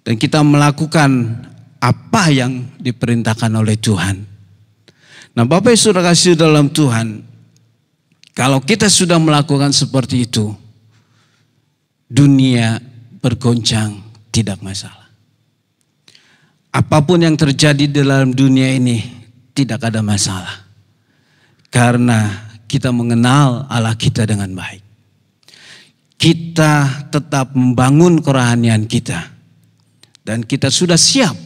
dan kita melakukan apa yang diperintahkan oleh Tuhan. Nah Bapak Ibu saudara kasih dalam Tuhan, kalau kita sudah melakukan seperti itu, dunia bergoncang tidak masalah. Apapun yang terjadi di dalam dunia ini tidak ada masalah. Karena kita mengenal Allah kita dengan baik. Kita tetap membangun kerohanian kita. Dan kita sudah siap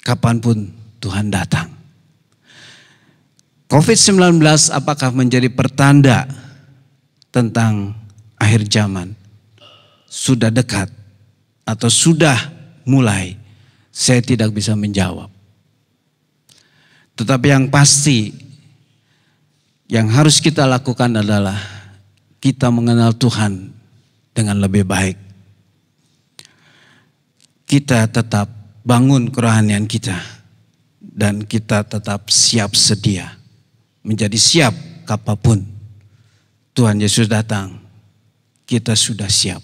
kapanpun Tuhan datang. COVID-19 apakah menjadi pertanda tentang akhir zaman? Sudah dekat atau sudah mulai? Saya tidak bisa menjawab. Tetapi yang pasti, yang harus kita lakukan adalah kita mengenal Tuhan dengan lebih baik. Kita tetap bangun kerohanian kita dan kita tetap siap sedia. Menjadi siap kapanpun Tuhan Yesus datang, kita sudah siap.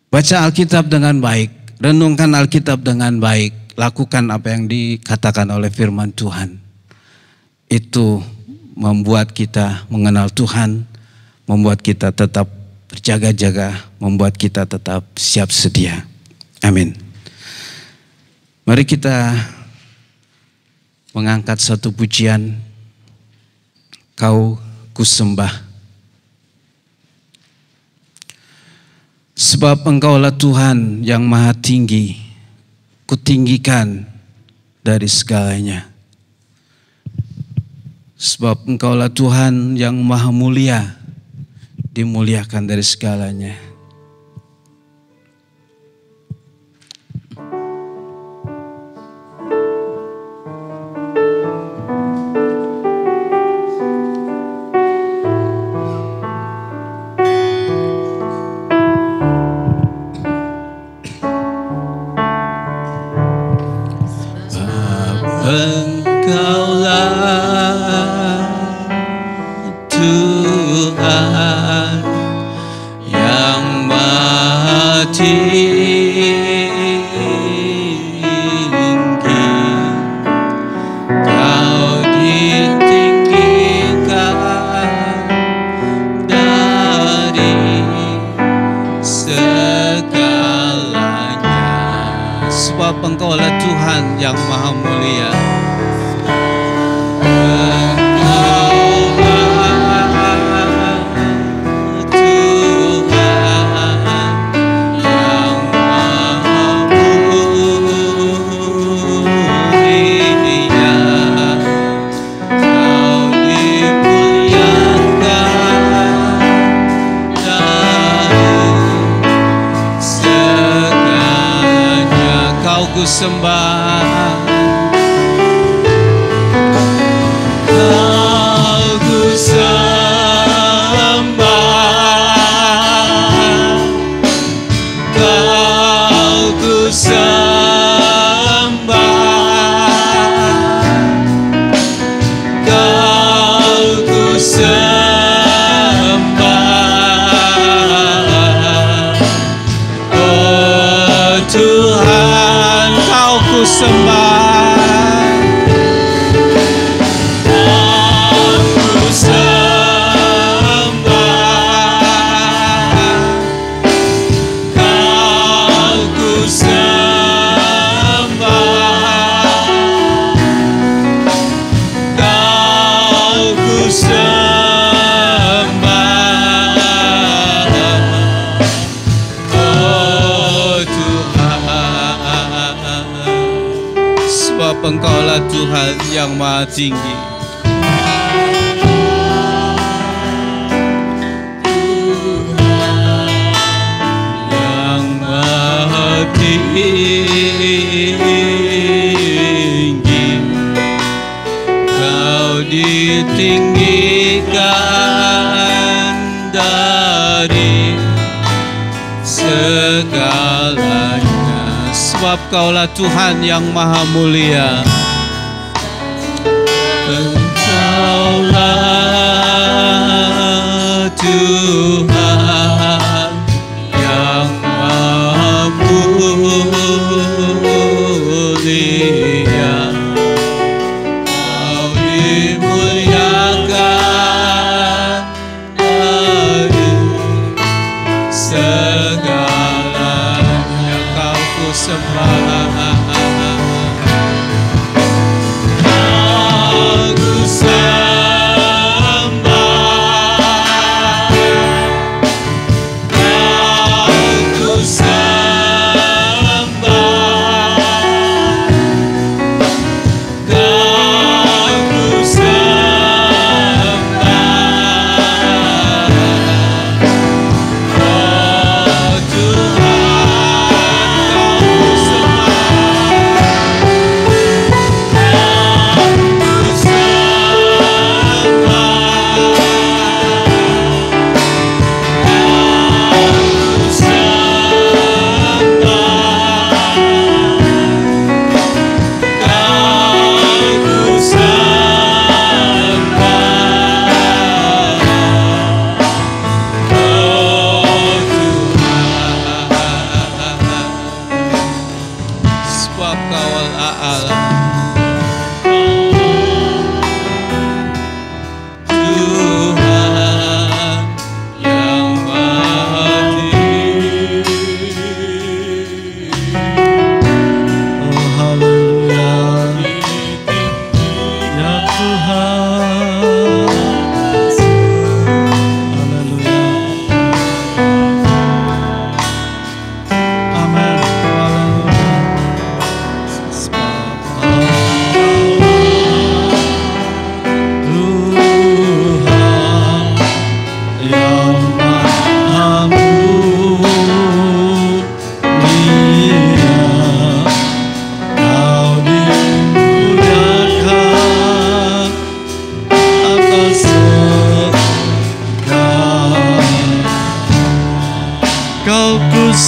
Baca Alkitab dengan baik, renungkan Alkitab dengan baik, lakukan apa yang dikatakan oleh firman Tuhan. Itu membuat kita mengenal Tuhan, membuat kita tetap berjaga-jaga, membuat kita tetap siap sedia. Amin. Mari kita mengangkat satu pujian, Kau kusembah. Sebab Engkaulah Tuhan yang maha tinggi, kutinggikan dari segalanya. Sebab Engkaulah Tuhan yang maha mulia, dimuliakan dari segalanya. Engkaulah Tuhan yang maha tinggi. Yang maha tinggi, Kau ditinggikan dari segalanya. Sebab Kaulah Tuhan yang maha mulia. Engkaulah Tuhan yang maha mulia. Kau dimuliakan dari segalanya. Kau kusembah. Kau kusembah.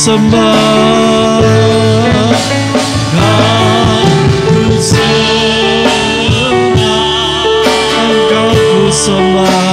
sembah, Engkau ku sembah, Engkau ku sembah.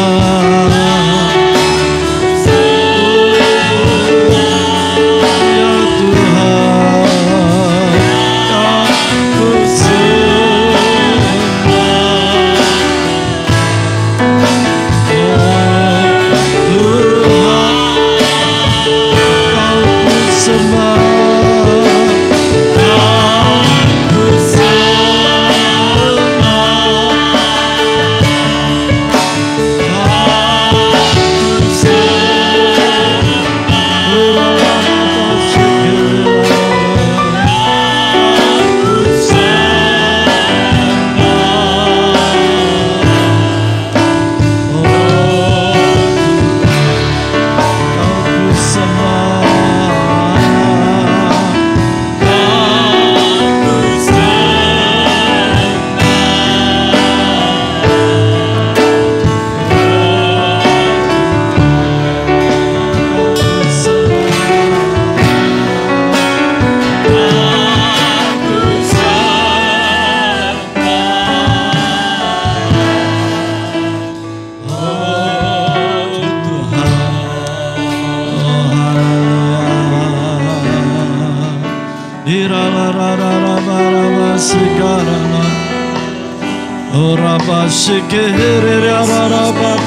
Ya Tuhan,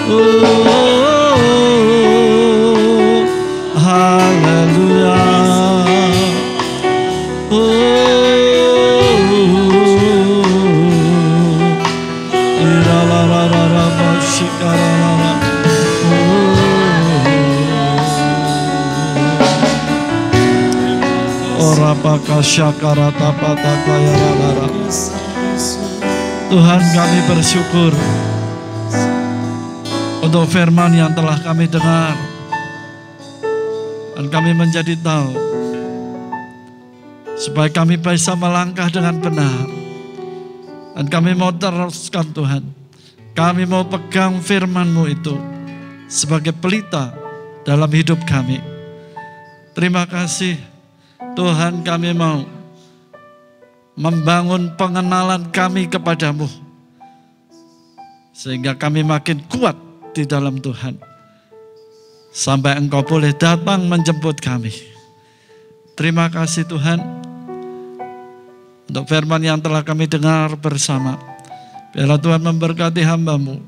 ku haleluya. Tuhan, kami bersyukur untuk firman yang telah kami dengar, dan kami menjadi tahu supaya kami bisa melangkah dengan benar. Dan kami mau teruskan Tuhan, kami mau pegang firman-Mu itu sebagai pelita dalam hidup kami. Terima kasih Tuhan, kami mau membangun pengenalan kami kepadamu, sehingga kami makin kuat di dalam Tuhan, sampai Engkau boleh datang menjemput kami. Terima kasih Tuhan untuk firman yang telah kami dengar bersama. Biarlah Tuhan memberkati hamba-Mu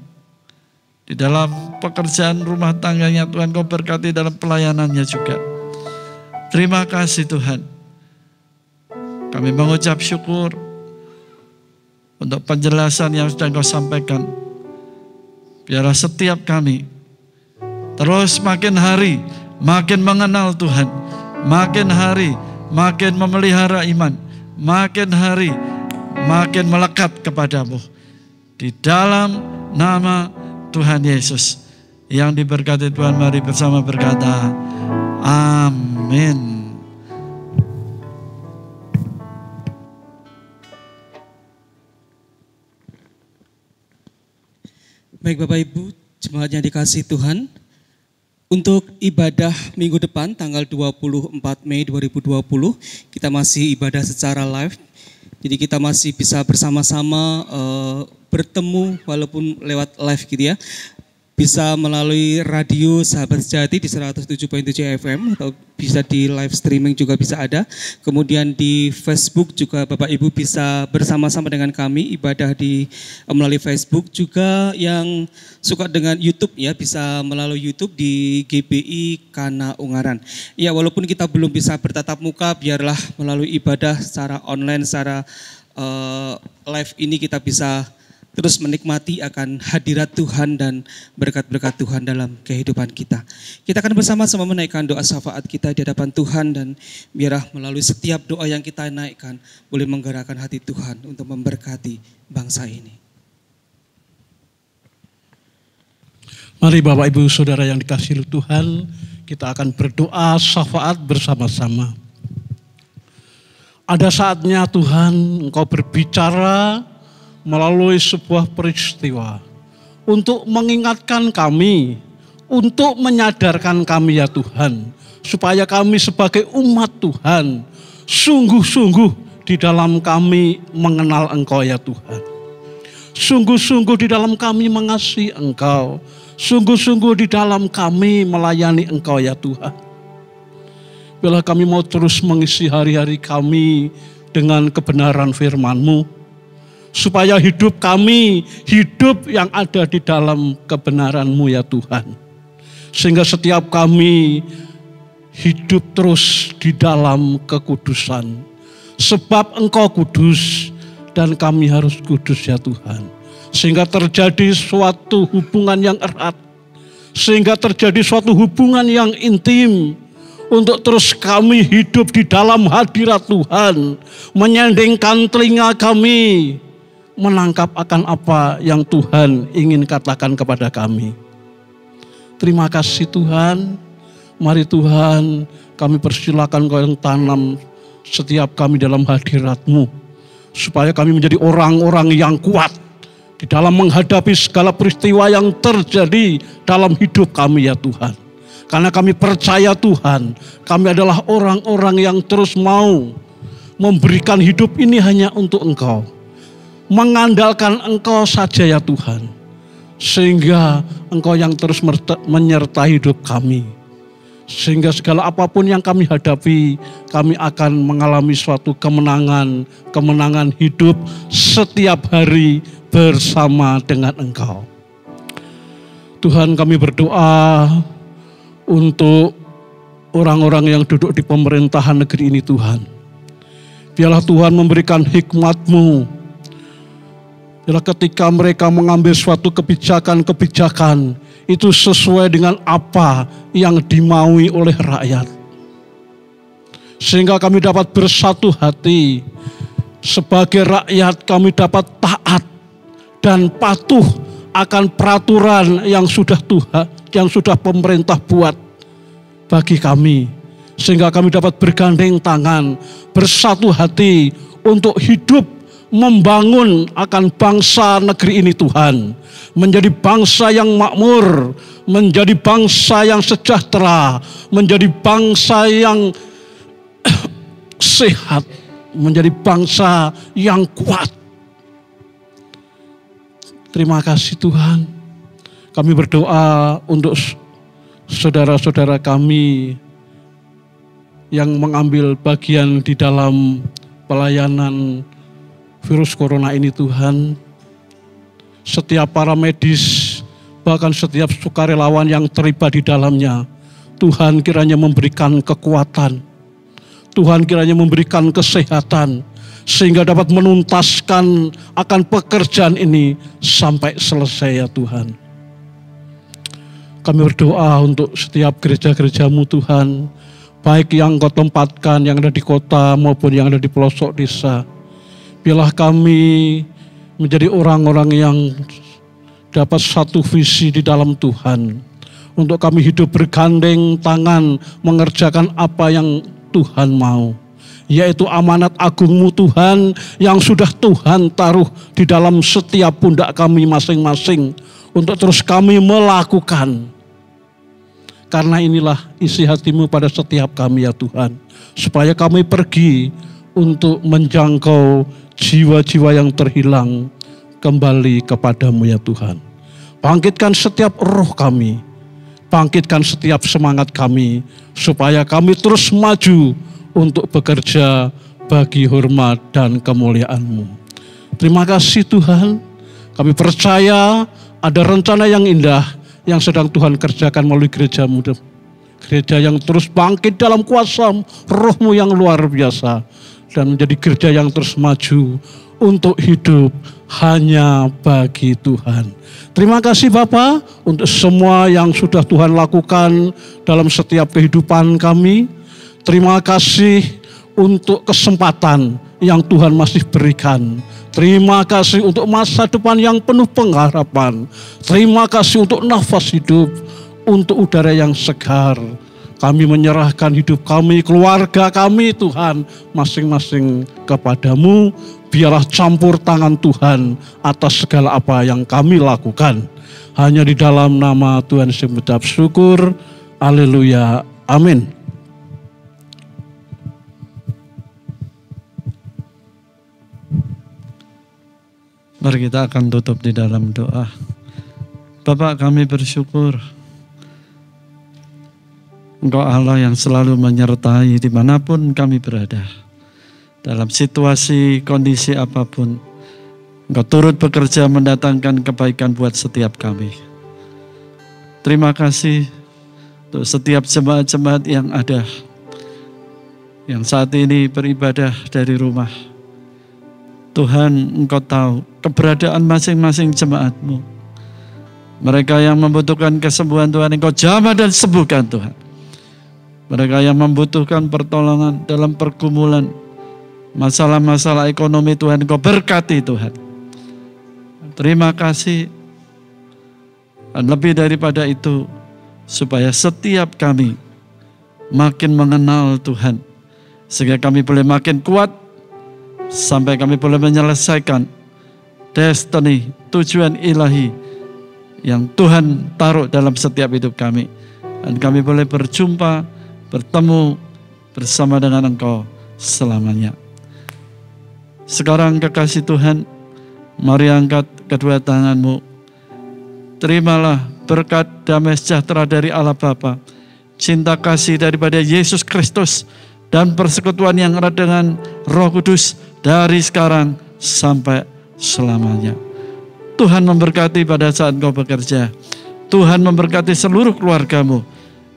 di dalam pekerjaan rumah tangganya. Tuhan, Kau berkati dalam pelayanannya juga. Terima kasih Tuhan. Kami mengucap syukur untuk penjelasan yang sudah Kau sampaikan. Biarlah setiap kami terus makin hari makin mengenal Tuhan, makin hari makin memelihara iman, makin hari makin melekat kepadamu. Di dalam nama Tuhan Yesus yang diberkati Tuhan, mari bersama berkata amin. Baik Bapak Ibu, jemaat yang dikasihi Tuhan, untuk ibadah minggu depan tanggal 24 Mei 2020, kita masih ibadah secara live. Jadi kita masih bisa bersama-sama bertemu walaupun lewat live gitu ya. Bisa melalui radio Sahabat Sejati di 107.7 FM atau bisa di live streaming juga bisa ada. Kemudian di Facebook juga Bapak Ibu bisa bersama-sama dengan kami ibadah di melalui Facebook. Juga yang suka dengan YouTube ya bisa melalui YouTube di GBI Kana Ungaran. Ya walaupun kita belum bisa bertatap muka, biarlah melalui ibadah secara online, secara live ini kita bisa terus menikmati akan hadirat Tuhan dan berkat-berkat Tuhan dalam kehidupan kita. Kita akan bersama-sama menaikkan doa syafaat kita di hadapan Tuhan, dan biarlah melalui setiap doa yang kita naikkan boleh menggerakkan hati Tuhan untuk memberkati bangsa ini. Mari Bapak Ibu Saudara yang dikasihi Tuhan, kita akan berdoa syafaat bersama-sama. Ada saatnya Tuhan Engkau berbicara melalui sebuah peristiwa untuk mengingatkan kami, untuk menyadarkan kami ya Tuhan, supaya kami sebagai umat Tuhan sungguh-sungguh di dalam kami mengenal Engkau ya Tuhan. Sungguh-sungguh di dalam kami mengasihi Engkau. Sungguh-sungguh di dalam kami melayani Engkau ya Tuhan. Bila kami mau terus mengisi hari-hari kami dengan kebenaran firman-Mu, supaya hidup kami hidup yang ada di dalam kebenaran-Mu ya Tuhan. Sehingga setiap kami hidup terus di dalam kekudusan. Sebab Engkau kudus dan kami harus kudus ya Tuhan. Sehingga terjadi suatu hubungan yang erat. Sehingga terjadi suatu hubungan yang intim. Untuk terus kami hidup di dalam hadirat Tuhan. Menyandingkan telinga kami. Menangkap akan apa yang Tuhan ingin katakan kepada kami. Terima kasih Tuhan. Mari Tuhan, kami persilakan Kau yang tanam setiap kami dalam hadirat-Mu. Supaya kami menjadi orang-orang yang kuat di dalam menghadapi segala peristiwa yang terjadi dalam hidup kami ya Tuhan. Karena kami percaya Tuhan, kami adalah orang-orang yang terus mau memberikan hidup ini hanya untuk Engkau. Mengandalkan Engkau saja ya Tuhan. Sehingga Engkau yang terus menyertai hidup kami. Sehingga segala apapun yang kami hadapi, kami akan mengalami suatu kemenangan hidup setiap hari bersama dengan Engkau. Tuhan, kami berdoa untuk orang-orang yang duduk di pemerintahan negeri ini Tuhan. Biarlah Tuhan memberikan hikmat-Mu. Biarlah ketika mereka mengambil suatu kebijakan-kebijakan, itu sesuai dengan apa yang dimaui oleh rakyat. Sehingga kami dapat bersatu hati. Sebagai rakyat kami dapat taat dan patuh akan peraturan yang sudah pemerintah buat bagi kami. Sehingga kami dapat bergandeng tangan, bersatu hati untuk hidup membangun akan bangsa negeri ini Tuhan. Menjadi bangsa yang makmur, menjadi bangsa yang sejahtera, menjadi bangsa yang sehat, menjadi bangsa yang kuat. Terima kasih Tuhan. Kami berdoa untuk saudara-saudara kami yang mengambil bagian di dalam pelayanan virus corona ini Tuhan. Setiap para medis, bahkan setiap sukarelawan yang terlibat di dalamnya, Tuhan kiranya memberikan kekuatan. Tuhan kiranya memberikan kesehatan, sehingga dapat menuntaskan akan pekerjaan ini sampai selesai ya Tuhan. Kami berdoa untuk setiap gereja-gereja-Mu Tuhan, baik yang Kau tempatkan, yang ada di kota maupun yang ada di pelosok desa. Biarlah kami menjadi orang-orang yang dapat satu visi di dalam Tuhan. Untuk kami hidup bergandeng tangan mengerjakan apa yang Tuhan mau. Yaitu amanat agung-Mu Tuhan yang sudah Tuhan taruh di dalam setiap pundak kami masing-masing. Untuk terus kami melakukan. Karena inilah isi hati-Mu pada setiap kami ya Tuhan. Supaya kami pergi untuk menjangkau jiwa-jiwa yang terhilang kembali kepada-Mu ya Tuhan. Bangkitkan setiap roh kami, bangkitkan setiap semangat kami, supaya kami terus maju untuk bekerja bagi hormat dan kemuliaan-Mu. Terima kasih Tuhan, kami percaya ada rencana yang indah yang sedang Tuhan kerjakan melalui gereja-Mu. Gereja yang terus bangkit dalam kuasa roh-Mu yang luar biasa. Dan menjadi gereja yang terus maju untuk hidup hanya bagi Tuhan. Terima kasih Bapa untuk semua yang sudah Tuhan lakukan dalam setiap kehidupan kami. Terima kasih untuk kesempatan yang Tuhan masih berikan. Terima kasih untuk masa depan yang penuh pengharapan. Terima kasih untuk nafas hidup, untuk udara yang segar. Kami menyerahkan hidup kami, keluarga kami Tuhan, masing-masing kepada-Mu. Biarlah campur tangan Tuhan atas segala apa yang kami lakukan. Hanya di dalam nama Tuhan saya mengucap syukur. Haleluya. Amin. Mari kita akan tutup di dalam doa. Bapak, kami bersyukur Engkau Allah yang selalu menyertai dimanapun kami berada. Dalam situasi, kondisi apapun, Engkau turut bekerja mendatangkan kebaikan buat setiap kami. Terima kasih untuk setiap jemaat-jemaat yang ada, yang saat ini beribadah dari rumah. Tuhan, Engkau tahu keberadaan masing-masing jemaat-Mu. Mereka yang membutuhkan kesembuhan, Tuhan, Engkau jamah dan sembuhkan, Tuhan. Mereka yang membutuhkan pertolongan dalam pergumulan, masalah-masalah ekonomi, Tuhan, Engkau berkati, Tuhan. Terima kasih. Dan lebih daripada itu, supaya setiap kami makin mengenal Tuhan, sehingga kami boleh makin kuat, sampai kami boleh menyelesaikan destiny, tujuan ilahi yang Tuhan taruh dalam setiap hidup kami. Dan kami boleh berjumpa, bertemu bersama dengan Engkau selamanya. Sekarang kekasih Tuhan, mari angkat kedua tanganmu. Terimalah berkat damai sejahtera dari Allah Bapa, cinta kasih daripada Yesus Kristus, dan persekutuan yang erat dengan Roh Kudus dari sekarang sampai selamanya. Tuhan memberkati pada saat engkau bekerja. Tuhan memberkati seluruh keluargamu.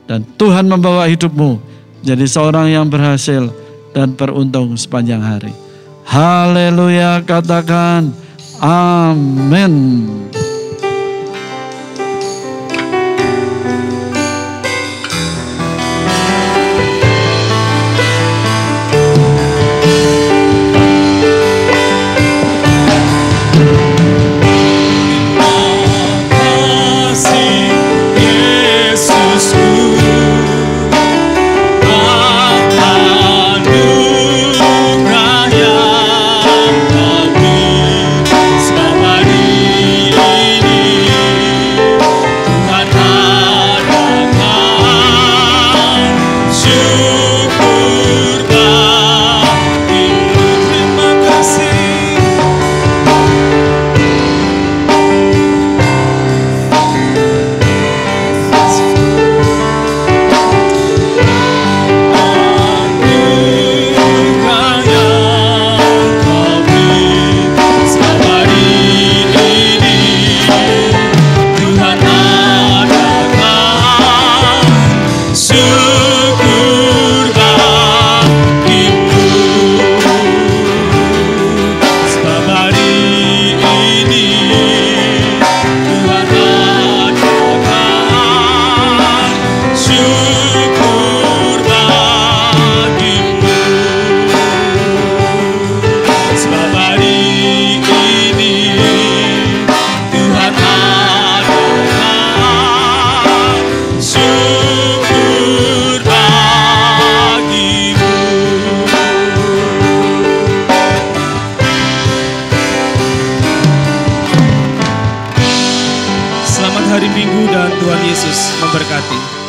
Dan Tuhan membawa hidupmu jadi seorang yang berhasil dan beruntung sepanjang hari. Haleluya, katakan amin. Hari Minggu dan Tuhan Yesus memberkati.